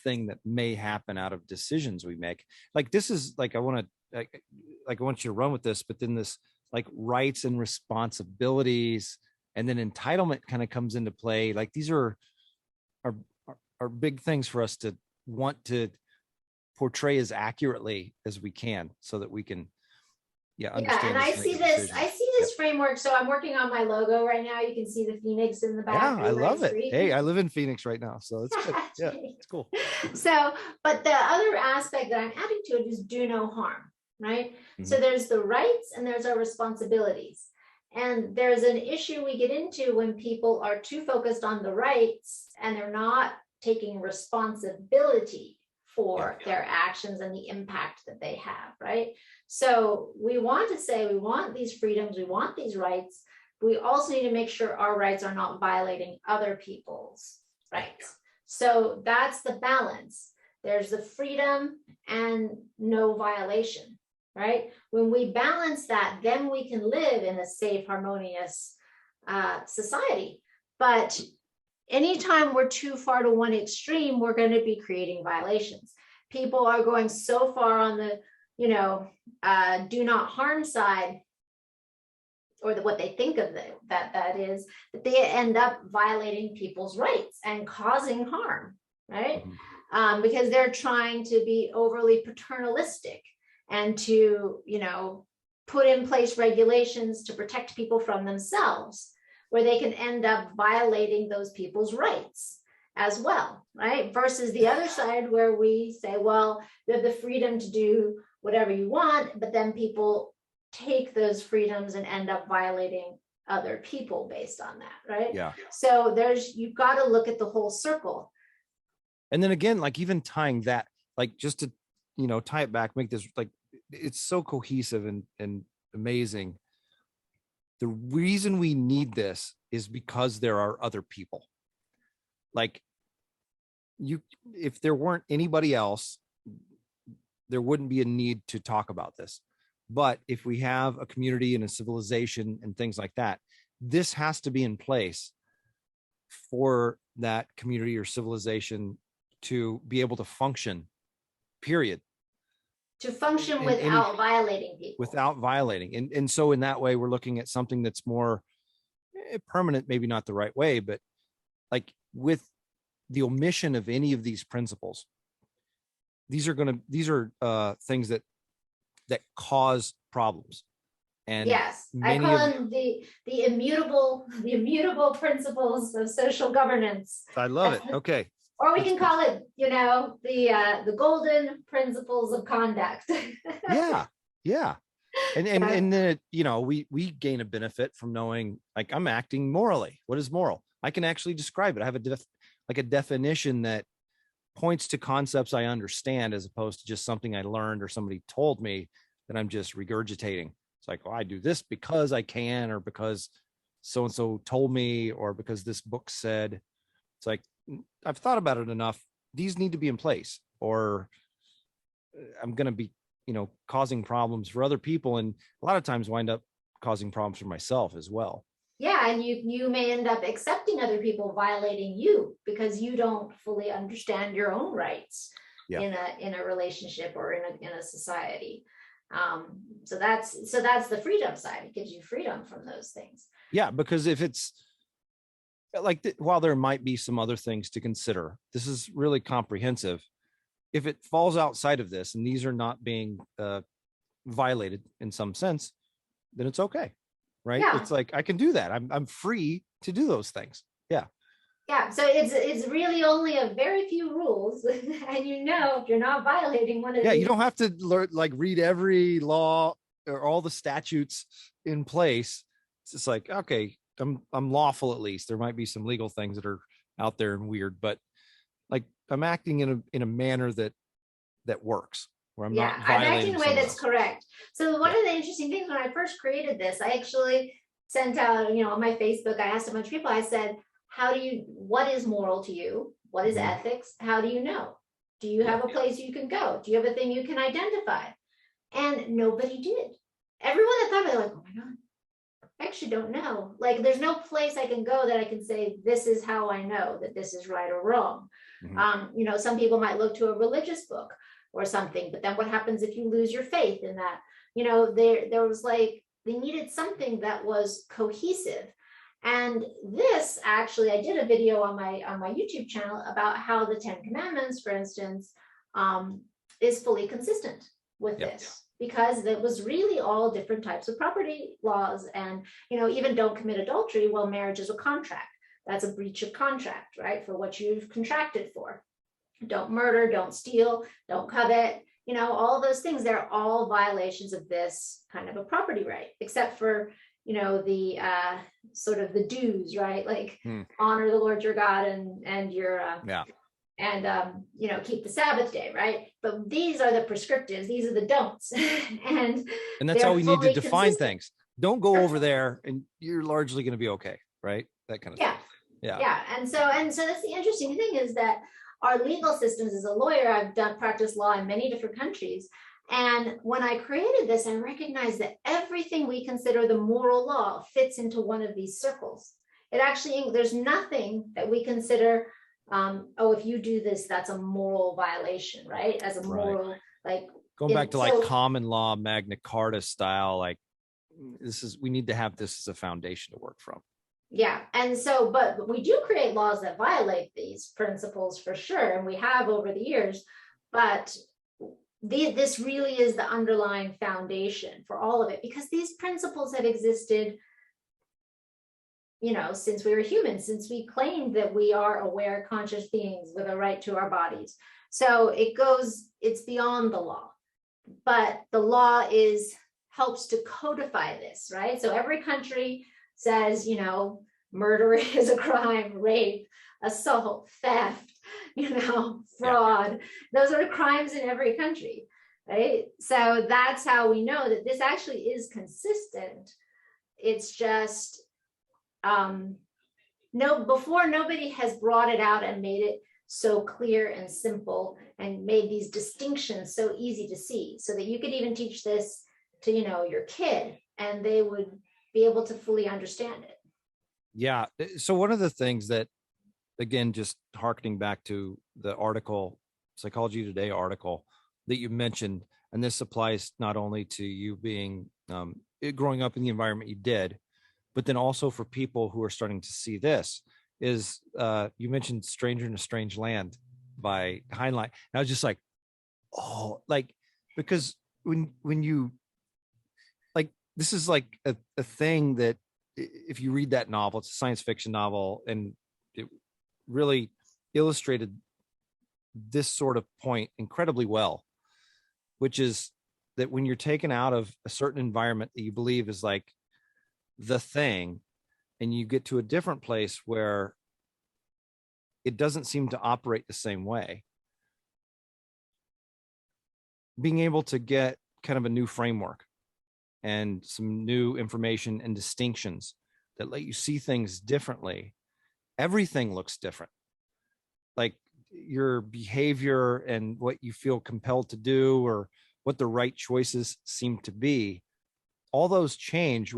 thing that may happen out of decisions we make. Like this is like, I want you to run with this, but then this like rights and responsibilities and then entitlement kind of comes into play. Like these are big things for us to want to portray as accurately as we can so that we can understand. And I see this framework. So I'm working on my logo right now. You can see the Phoenix in the back. Yeah, I love it. Hey, I live in Phoenix right now, so it's good. Yeah, it's cool. So, but the other aspect that I'm adding to it is do no harm, right? So there's the rights and there's our responsibilities. And there's an issue we get into when people are too focused on the rights and they're not taking responsibility for their actions and the impact that they have, right? So we want to say we want these freedoms, we want these rights. We also need to make sure our rights are not violating other people's rights. So that's the balance. There's the freedom and no violation, right? When we balance that, then we can live in a safe, harmonious society. But anytime we're too far to one extreme, we're going to be creating violations. People are going so far on the, do not harm side, or what they think of that is, that they end up violating people's rights and causing harm, right? Because they're trying to be overly paternalistic and to, put in place regulations to protect people from themselves, where they can end up violating those people's rights as well, right? Versus the other side where we say, well, you have the freedom to do whatever you want, but then people take those freedoms and end up violating other people based on that, right? Yeah. So you've got to look at the whole circle. And then again, like even tying that, like just to, tie it back, make this like, it's so cohesive and amazing. The reason we need this is because there are other people. Like if there weren't anybody else, there wouldn't be a need to talk about this. But if we have a community and a civilization and things like that, this has to be in place for that community or civilization to be able to function, period. To function without violating people. Without violating. And so in that way, we're looking at something that's more permanent, maybe not the right way, but like with the omission of any of these principles, these are things that cause problems. And yes, I call them the immutable principles of social governance. I love it. Okay. Or we can call it, the golden principles of conduct. Yeah. And then, we gain a benefit from knowing, like, I'm acting morally. What is moral? I can actually describe it. I have a definition that points to concepts I understand, as opposed to just something I learned or somebody told me that I'm just regurgitating. It's like, I do this because I can, or because so-and-so told me, or because this book said. It's like, I've thought about it enough. These need to be in place, or I'm going to be, causing problems for other people. And a lot of times wind up causing problems for myself as well. Yeah. And you may end up accepting other people violating you because you don't fully understand your own rights in a relationship or in a society. So that's the freedom side. It gives you freedom from those things. Yeah. Because if it's like, while there might be some other things to consider, this is really comprehensive. If it falls outside of this and these are not being violated in some sense, then it's okay. Right. Yeah. It's like, I can do that. I'm free to do those things. Yeah. Yeah. So it's really only a very few rules. And if you're not violating one of these. You don't have to read every law or all the statutes in place. It's just like, okay, I'm lawful. At least there might be some legal things that are out there and weird, but like, I'm acting in a manner that works, where I'm not violating. I'm acting in a way that's correct. So one of the interesting things, when I first created this, I actually sent out, on my Facebook, I asked a bunch of people, I said, what is moral to you? What is ethics? How do you know? Do you have a place you can go? Do you have a thing you can identify? And nobody did. Everyone that thought about it, like, oh my God, I actually don't know. Like, there's no place I can go that I can say, this is how I know that this is right or wrong. Mm-hmm. Some people might look to a religious book or something, but then what happens if you lose your faith in that? There was like, they needed something that was cohesive. And this, actually, I did a video on my YouTube channel about how the 10 Commandments, for instance, is fully consistent with this. Because it was really all different types of property laws. And, even don't commit adultery. Well, marriage is a contract. That's a breach of contract, right? For what you've contracted for. Don't murder, don't steal, don't covet, all those things. They're all violations of this kind of a property right, except for, the sort of the dues, right? Like honor the Lord your God and your, keep the Sabbath day, right? But these are the prescriptives. These are the don'ts. and that's how we need to define things. Don't go over there and you're largely going to be okay, right? That kind of thing. Yeah. And so that's the interesting thing, is that our legal systems, as a lawyer, I've practiced law in many different countries. And when I created this, I recognized that everything we consider the moral law fits into one of these circles. It actually, there's nothing that we consider, if you do this, that's a moral violation, right? As a moral, like going back to common law, Magna Carta style, like we need to have this as a foundation to work from. Yeah. And so, but we do create laws that violate these principles for sure. And we have over the years, but this really is the underlying foundation for all of it, because these principles have existed, since we were humans, since we claimed that we are aware, conscious beings with a right to our bodies. So it's beyond the law, but the law helps to codify this, right? So every country says, murder is a crime, rape, assault, theft, fraud. Those are crimes in every country. right? So that's how we know that this actually is consistent. It's just before nobody has brought it out and made it so clear and simple and made these distinctions so easy to see, so that you could even teach this to your kid and they would be able to fully understand it. Yeah. So one of the things that, again, just harkening back to the article, Psychology Today article that you mentioned, and this applies not only to you being growing up in the environment you did, but then also for people who are starting to see this, is you mentioned Stranger in a Strange Land by Heinlein. And I was just like, oh, like, because when you, like, this is like a thing that if you read that novel, it's a science fiction novel, and it really illustrated this sort of point incredibly well, which is that when you're taken out of a certain environment that you believe is like the thing, and you get to a different place where it doesn't seem to operate the same way, being able to get kind of a new framework and some new information and distinctions that let you see things differently, everything looks different. Like your behavior and what you feel compelled to do, or what the right choices seem to be, all those change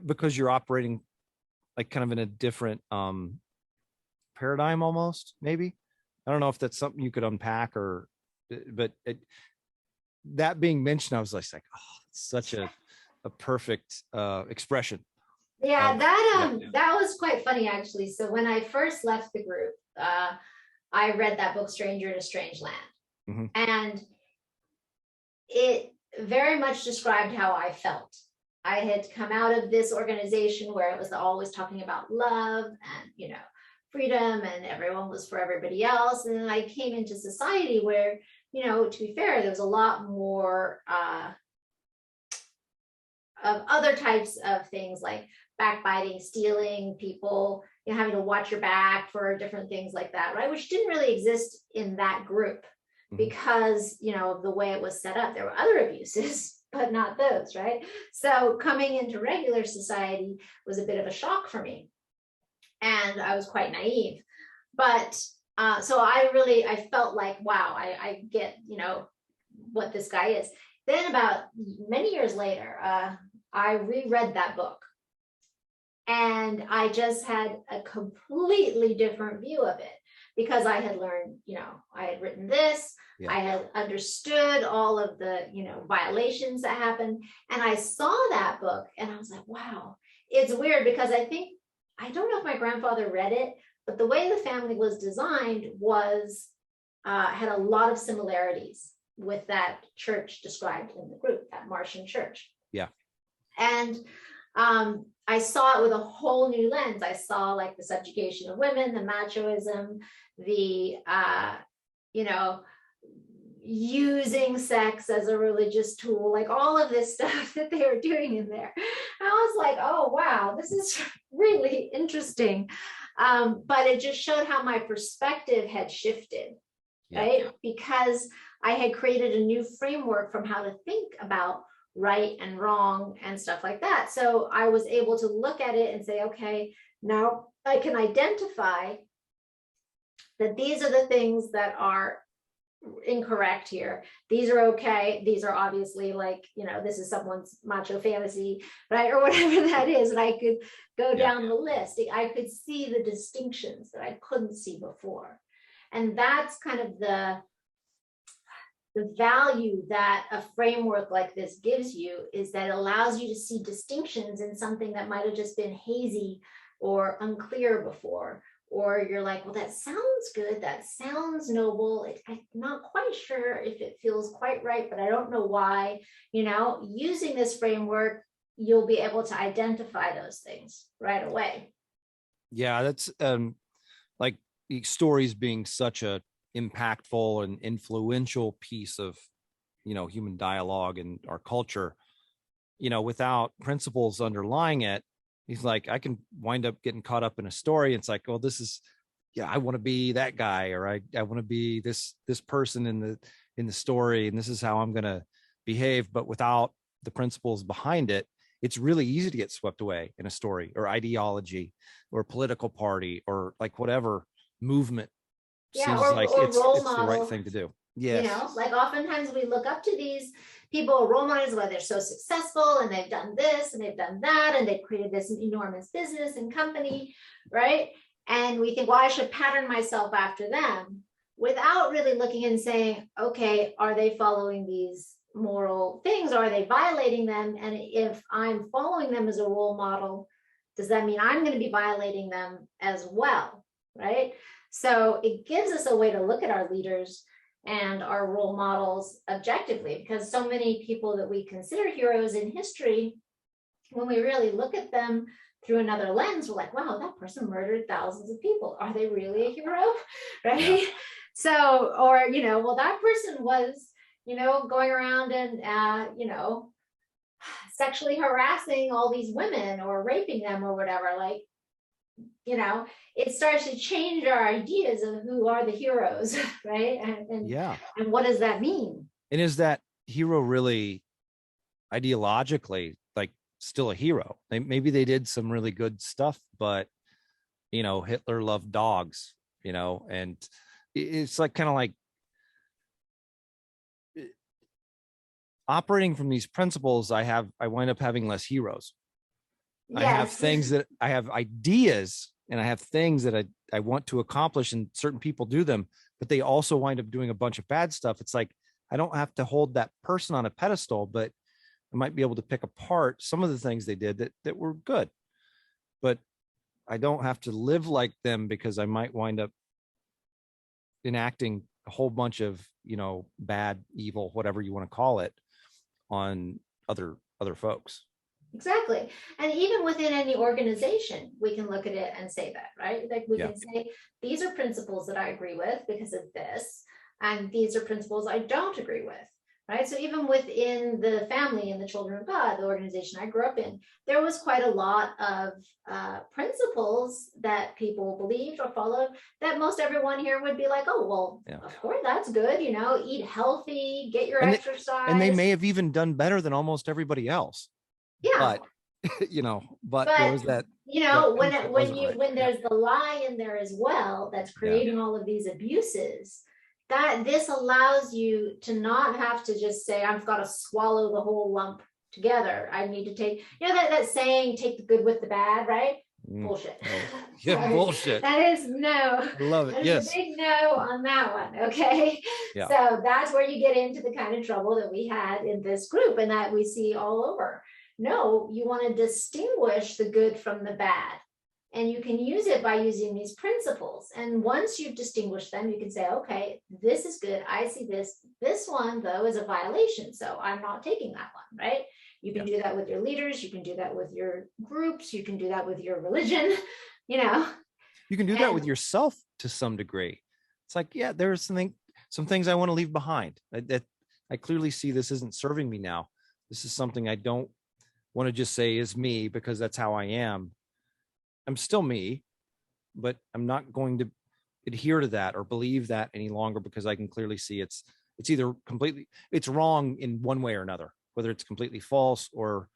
because you're operating like kind of in a different paradigm almost, maybe. I don't know if that's something you could unpack, but that being mentioned, I was like, oh, it's such a perfect expression. Yeah, that was quite funny, actually. So when I first left the group, I read that book, Stranger in a Strange Land. Mm-hmm. And it very much described how I felt. I had come out of this organization where it was always talking about love and, freedom, and everyone was for everybody else. And then I came into society where, to be fair, there was a lot more of other types of things like backbiting, stealing, people, having to watch your back for different things like that, right? Which didn't really exist in that group because, of the way it was set up. There were other abuses, but not those, right? So coming into regular society was a bit of a shock for me. And I was quite naive. But so I felt like, wow, I get, what this guy is. Then about many years later, I reread that book. And I just had a completely different view of it because I had learned, I had written this, I had understood all of the, violations that happened. And I saw that book and I was like, wow, it's weird because I don't know if my grandfather read it, but the way the family was designed was, had a lot of similarities with that church described in the group, that Martian church. Yeah. And I saw it with a whole new lens. I saw like the subjugation of women, the machoism, the, using sex as a religious tool, like all of this stuff that they were doing in there. I was like, oh, wow, this is really interesting. But it just showed how my perspective had shifted, right? Because I had created a new framework from how to think about right and wrong and stuff like that. So I was able to look at it and say, okay, now I can identify that these are the things that are incorrect here. These are okay. These are obviously like, this is someone's macho fantasy, right? Or whatever that is. And I could go down the list. I could see the distinctions that I couldn't see before. And that's kind of the value that a framework like this gives you, is that it allows you to see distinctions in something that might have just been hazy or unclear before. Or you're like, well, that sounds good. That sounds noble. I'm not quite sure if it feels quite right, but I don't know why. Using this framework, you'll be able to identify those things right away. Yeah, that's like stories being such a impactful and influential piece of human dialogue and our culture, without principles underlying it. He's like, I can wind up getting caught up in a story. It's like, well, this is, I want to be that guy, or I want to be this person in in the story, and this is how I'm going to behave, but without the principles behind it, it's really easy to get swept away in a story or ideology or political party or like whatever movement seems like or it's role the right model. thing to do. You know, like oftentimes we look up to these people, role models, where they're so successful and they've done this and they've done that and they've created this enormous business and company, right? And we think, well, I should pattern myself after them, without really looking and saying, okay, are they following these moral things? Or are they violating them? And if I'm following them as a role model, does that mean I'm going to be violating them as well, right? So it gives us a way to look at our leaders and our role models objectively, because so many people that we consider heroes in history, when we really look at them through another lens, we're like, wow, that person murdered thousands of people. Are they really a hero? Right? Yeah. So, or, you know, well, that person was, you know, going around and, you know, sexually harassing all these women or raping them or whatever. Like, you know, it starts to change our ideas of who are the heroes, right? And what does that mean? And is that hero really ideologically like still a hero? Maybe they did some really good stuff, but you know, Hitler loved dogs, you know, and it's like kind of like operating from these principles. I wind up having less heroes. Yes. I have things that I have ideas and I have things that I want to accomplish, and certain people do them, but they also wind up doing a bunch of bad stuff. It's like, I don't have to hold that person on a pedestal, but I might be able to pick apart some of the things they did that were good, but I don't have to live like them, because I might wind up enacting a whole bunch of, you know, bad, evil, whatever you want to call it, on other folks. Exactly. And even within any organization, we can look at it and say that, right? Like we can say, these are principles that I agree with because of this, and these are principles I don't agree with, right? So even within the family and the Children of God, the organization I grew up in, there was quite a lot of principles that people believed or followed that most everyone here would be like, oh, well, of course, that's good. You know, eat healthy, get your exercise. And they may have even done better than almost everybody else. Yeah. But, you know, but there was that, you know, when there's the lie in there as well, that's creating all of these abuses, that this allows you to not have to just say, I've got to swallow the whole lump together. I need to take, you know, that saying, take the good with the bad, right? Bullshit. Oh, yeah, bullshit. That is no. I love it. Yes. A big no on that one. Okay. Yeah. So that's where you get into the kind of trouble that we had in this group and that we see all over. No, you want to distinguish the good from the bad. And you can use it by using these principles. And once you've distinguished them, you can say, okay, this is good. I see this. This one, though, is a violation. So I'm not taking that one, right? You can do that with your leaders. You can do that with your groups. You can do that with your religion, you know. You can do that with yourself to some degree. It's like, yeah, there's some things I want to leave behind. I clearly see this isn't serving me now. This is something I don't want to just say is me because that's how I am. I'm still me, but I'm not going to adhere to that or believe that any longer, because I can clearly see it's either it's wrong in one way or another, whether it's completely false or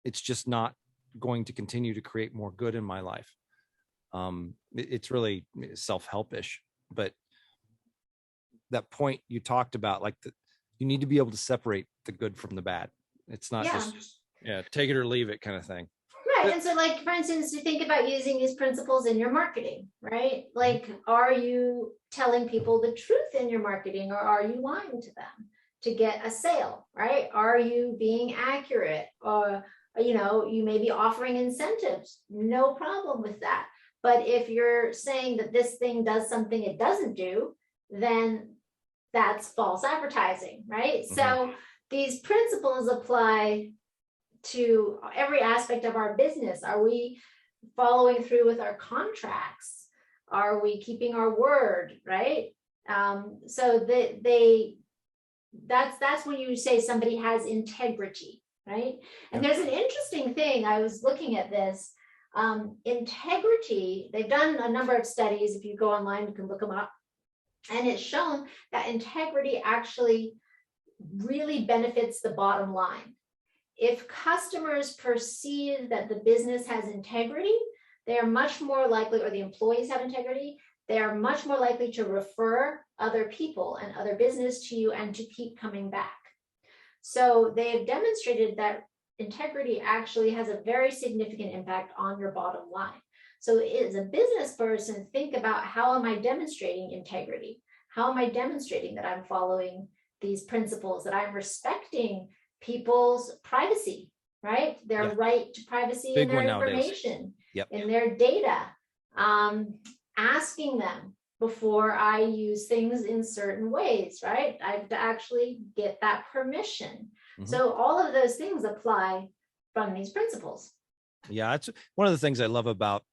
it's just not going to continue to create more good in my life. It's really self-helpish, but that point you talked about, like you need to be able to separate the good from the bad. It's not just take it or leave it kind of thing. Right. And so, like, for instance, you think about using these principles in your marketing, right? Like, are you telling people the truth in your marketing, or are you lying to them to get a sale, right? Are you being accurate? Or, you know, you may be offering incentives. No problem with that. But if you're saying that this thing does something it doesn't do, then that's false advertising, right? Mm-hmm. So these principles apply to every aspect of our business. Are we following through with our contracts? Are we keeping our word, right? So that's when you say somebody has integrity, right? And there's an interesting thing. I was looking at this. Integrity, they've done a number of studies. If you go online, you can look them up. And it's shown that integrity actually really benefits the bottom line. If customers perceive that the business has integrity, they are much more likely, or the employees have integrity, they are much more likely to refer other people and other business to you and to keep coming back. So they have demonstrated that integrity actually has a very significant impact on your bottom line. So as a business person, think about, how am I demonstrating integrity? How am I demonstrating that I'm following these principles, that I'm respecting people's privacy, right? Their right to privacy in their information, in their data, asking them before I use things in certain ways, right? I have to actually get that permission. So all of those things apply from these principles. Yeah, that's one of the things I love about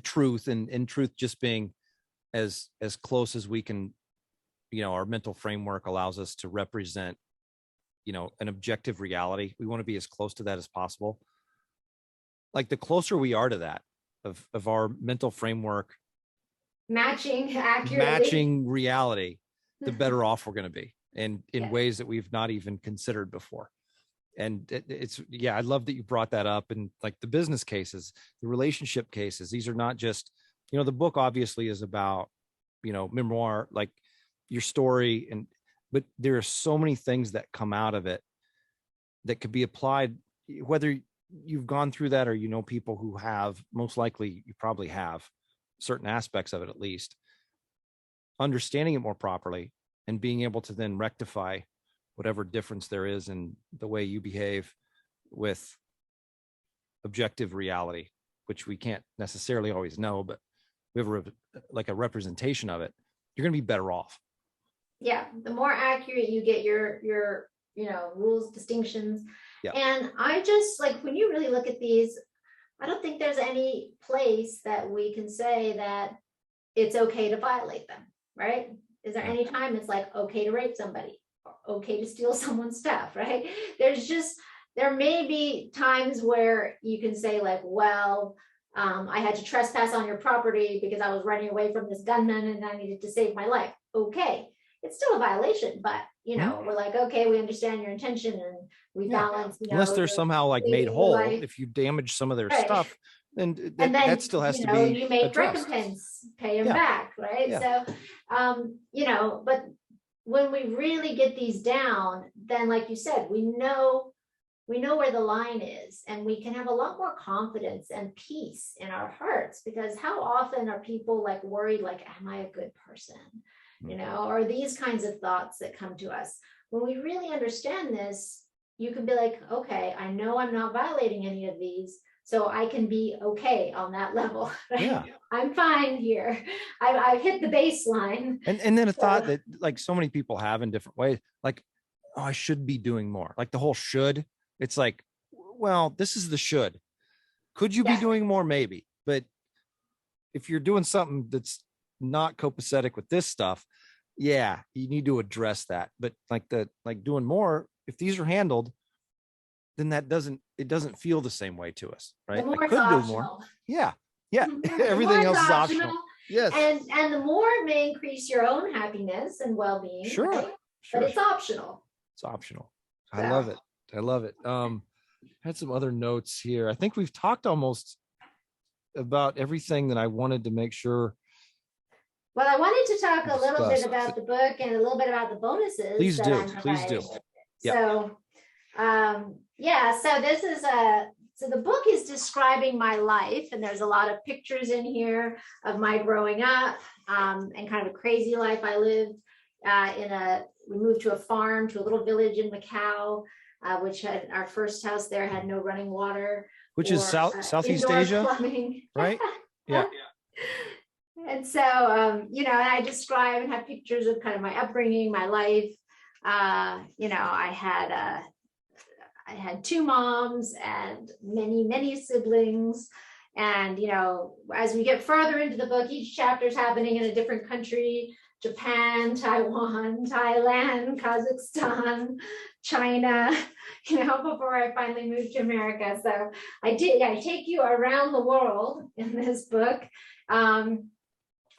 truth, and truth just being as close as we can, our mental framework allows us to represent, an objective reality. We want to be as close to that as possible. Like, the closer we are to that, of our mental framework matching accurately, matching reality, the better off we're going to be, and in ways that we've not even considered before. And it's I love that you brought that up. And like the business cases, the relationship cases, these are not just, the book obviously is about, memoir, like your story, but there are so many things that come out of it that could be applied, whether you've gone through that or people who have. Most likely you probably have certain aspects of it, at least understanding it more properly and being able to then rectify whatever difference there is in the way you behave with objective reality, which we can't necessarily always know, but we have a representation of it. You're going to be better off. Yeah, the more accurate you get your rules, distinctions. Yeah. And I just, like, when you really look at these, I don't think there's any place that we can say that it's okay to violate them, right? Is there any time it's like okay to rape somebody, or okay to steal someone's stuff, right? There may be times where you can say, like, well, I had to trespass on your property because I was running away from this gunman and I needed to save my life. Okay, it's still a violation, but we're like, okay, we understand your intention, and we balance. Unless they're somehow like made whole, if you damage some of their stuff, then that still has to be you make addressed. recompense, pay them back, right? So, but when we really get these down, then, like you said, we know where the line is, and we can have a lot more confidence and peace in our hearts, because how often are people like worried, like, am I a good person? Or these kinds of thoughts that come to us. When we really understand this, you can be like, okay, I know I'm not violating any of these, so I can be okay on that level. Right? Yeah. I'm fine here. I've hit the baseline. And then a thought that, like, so many people have in different ways, like, oh, I should be doing more. Like the whole should. It's like, well, this is the should. Could you be doing more? Maybe. But if you're doing something that's not copacetic with this stuff, you need to address that. But like doing more, if these are handled, then it doesn't feel the same way to us, right? The more it's optional. Yeah. Everything else is optional. Yes. And the more it may increase your own happiness and well-being. Sure. Right? But it's optional. It's optional. So. I love it. Had some other notes here. I think we've talked almost about everything that I wanted to make sure. Well, I wanted to talk a little bit about the book and a little bit about the bonuses. Please do. Yep. So, so this is so the book is describing my life, and there's a lot of pictures in here of my growing up, and kind of a crazy life I lived. We moved to a farm, to a little village in Macau, which had our first house there had no running water. Which is Southeast Asia, plumbing. Right? Yeah. And so, and I describe and have pictures of kind of my upbringing, my life. I had two moms and many, many siblings. And, as we get further into the book, each chapter is happening in a different country: Japan, Taiwan, Thailand, Kazakhstan, China, before I finally moved to America. So I take you around the world in this book.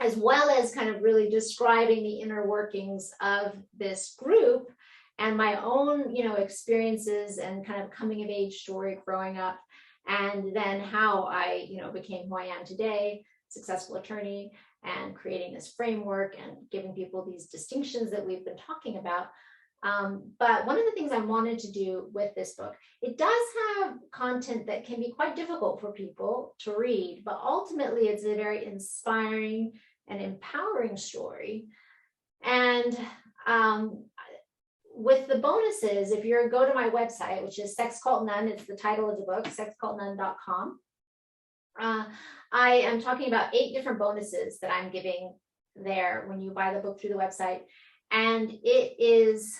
as well as kind of really describing the inner workings of this group and my own, experiences and kind of coming of age story growing up, and then how I, became who I am today, successful attorney, and creating this framework and giving people these distinctions that we've been talking about. But one of the things I wanted to do with this book, it does have content that can be quite difficult for people to read, but ultimately it's a very inspiring and empowering story. And with the bonuses, if you go to my website, which is Sex Cult Nun, it's the title of the book, sexcultnun.com. I am talking about 8 different bonuses that I'm giving there when you buy the book through the website. And it is,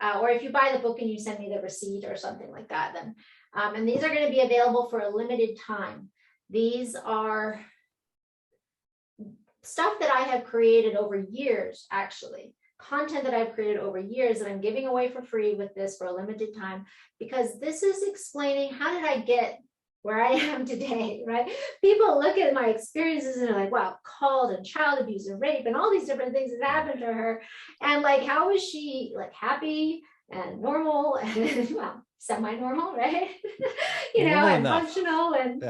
or if you buy the book and you send me the receipt or something like that, then, and these are going to be available for a limited time. These are stuff that I have created over years, actually. Content that I've created over years that I'm giving away for free with this for a limited time, because this is explaining how did I get where I am today, right? People look at my experiences and are like, wow, cult and child abuse and rape and all these different things that happened to her. And like, how is she like happy and normal and well, semi-normal, right? And functional and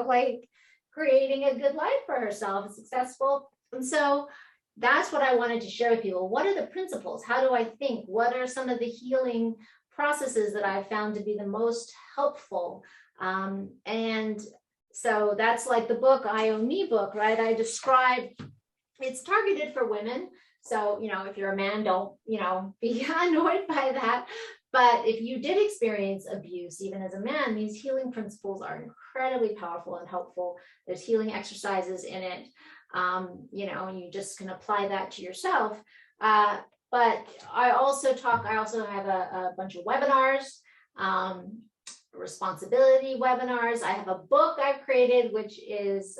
like creating a good life for herself, successful. And so that's what I wanted to share with people. What are the principles? How do I think? What are some of the healing processes that I've found to be the most helpful? And so that's like the book, I Own Me book, right? I describe, it's targeted for women. So, if you're a man, don't, be annoyed by that. But if you did experience abuse, even as a man, these healing principles are incredibly powerful and helpful. There's healing exercises in it. And you just can apply that to yourself. But I also have a bunch of webinars, responsibility webinars. I have a book I've created, which is,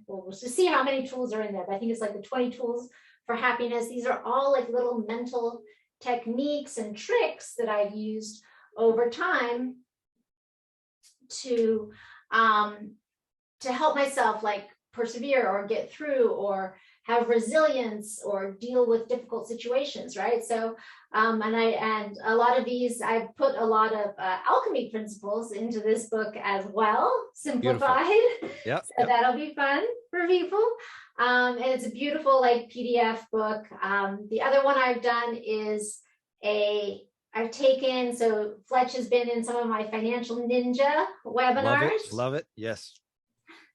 we'll just see how many tools are in there, but I think it's like the 20 tools for happiness. These are all like little mental techniques and tricks that I've used over time to help myself like persevere or get through or have resilience or deal with difficult situations, right? So, and a lot of these, I've put a lot of alchemy principles into this book as well, simplified. Yeah. So that'll be fun for people. And it's a beautiful like PDF book. The other one I've done is I've taken, so Fletch has been in some of my financial ninja webinars. Love it. Yes.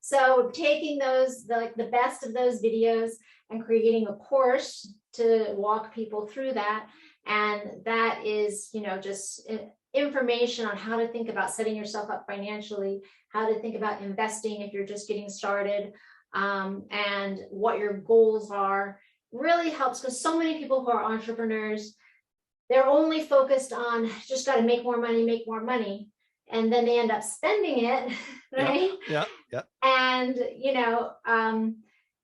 So taking those, the best of those videos and creating a course to walk people through that. And that is, just information on how to think about setting yourself up financially, how to think about investing if you're just getting started, and what your goals are. Really helps, because so many people who are entrepreneurs, they're only focused on just got to make more money. And then they end up spending it, right? Yeah. And,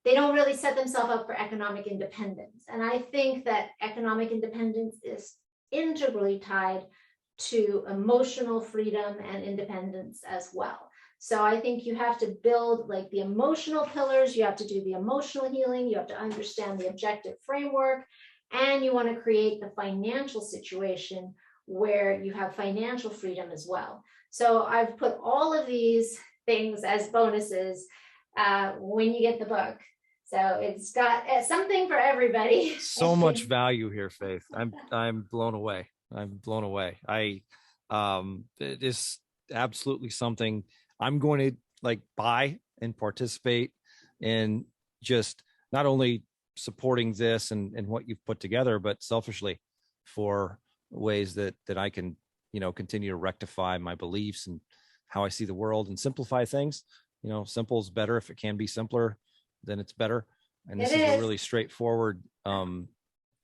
they don't really set themselves up for economic independence. And I think that economic independence is integrally tied to emotional freedom and independence as well. So I think you have to build like the emotional pillars, you have to do the emotional healing, you have to understand the objective framework, and you want to create the financial situation where you have financial freedom as well. So I've put all of these things as bonuses when you get the book. So it's got something for everybody. So much value here, Faith. I'm blown away. It is absolutely something I'm going to like buy and participate in, just not only supporting this and what you've put together, but selfishly for ways that I can, continue to rectify my beliefs and how I see the world and simplify things. Simple is better. If it can be simpler, then it's better. And this is a really straightforward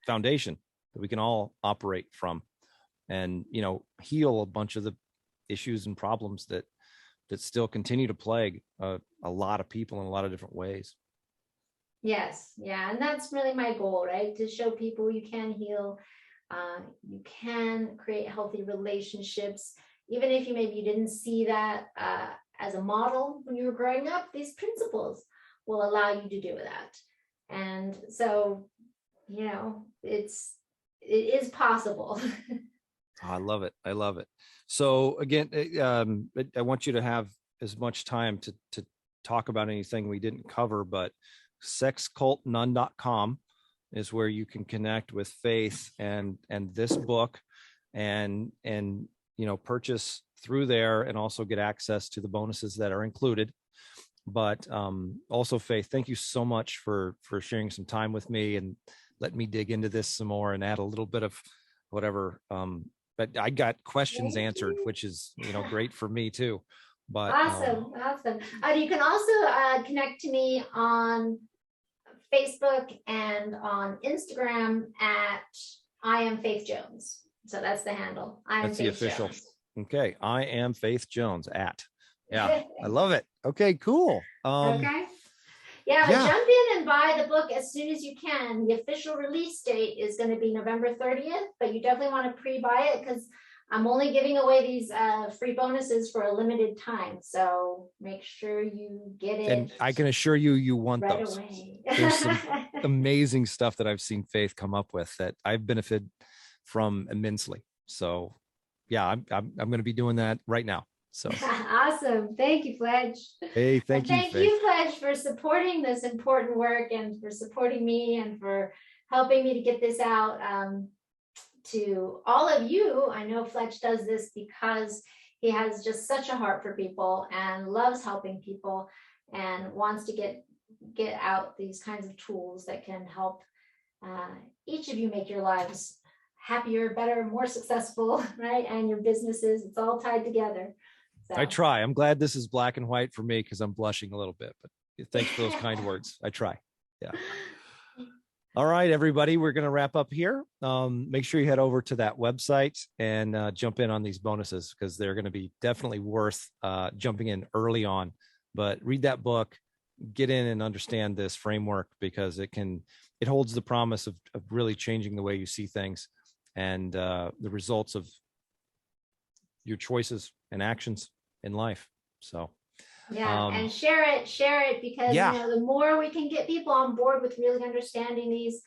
foundation that we can all operate from, and heal a bunch of the issues and problems that still continue to plague a lot of people in a lot of different ways. Yes, yeah, and that's really my goal, right? To show people you can heal, you can create healthy relationships, even if you didn't see that as a model when you were growing up. These principles will allow you to do that. And so, it is possible. I love it. I love it. So again, I want you to have as much time to talk about anything we didn't cover, but sexcultnun.com is where you can connect with Faith and this book and purchase through there and also get access to the bonuses that are included. But also, Faith, thank you so much for sharing some time with me and let me dig into this some more and add a little bit of whatever. But I got questions answered, which is great for me too. But awesome. You can also connect to me on Facebook and on Instagram at I am Faith Jones. So that's the handle. That's the official. Okay, I am Faith Jones at. Yeah, I love it. Okay, cool. Okay. Yeah, but jump in and buy the book as soon as you can. The official release date is going to be November 30th, but you definitely want to pre-buy it because I'm only giving away these free bonuses for a limited time. So make sure you get it. And I can assure you want right those. Away. There's some amazing stuff that I've seen Faith come up with that I've benefited from immensely. So yeah, I'm going to be doing that right now. So awesome. Thank you, Fletch. Hey, thank you. Thank you, Fletch, for supporting this important work and for supporting me and for helping me to get this out to all of you. I know Fletch does this because he has just such a heart for people and loves helping people and wants to get out these kinds of tools that can help each of you make your lives happier, better, more successful, right? And your businesses, it's all tied together. So. I try. I'm glad this is black and white for me because I'm blushing a little bit, but thanks for those kind words. I try. Yeah. All right, everybody, we're going to wrap up here. Make sure you head over to that website and jump in on these bonuses because they're going to be definitely worth jumping in early on. But read that book, get in and understand this framework because it holds the promise of really changing the way you see things and the results of your choices and actions in life. So and share it because the more we can get people on board with really understanding these,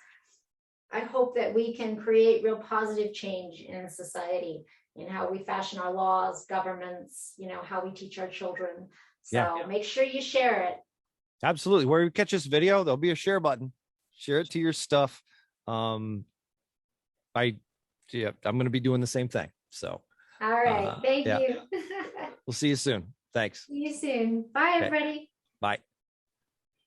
I hope that we can create real positive change in society in how we fashion our laws, governments, how we teach our children. So make sure you share it. Absolutely. Where you catch this video, there'll be a share button. Share it to your stuff. I'm going to be doing the same thing. So all right. Thank you. We'll see you soon. Thanks. See you soon. Bye, everybody. Bye.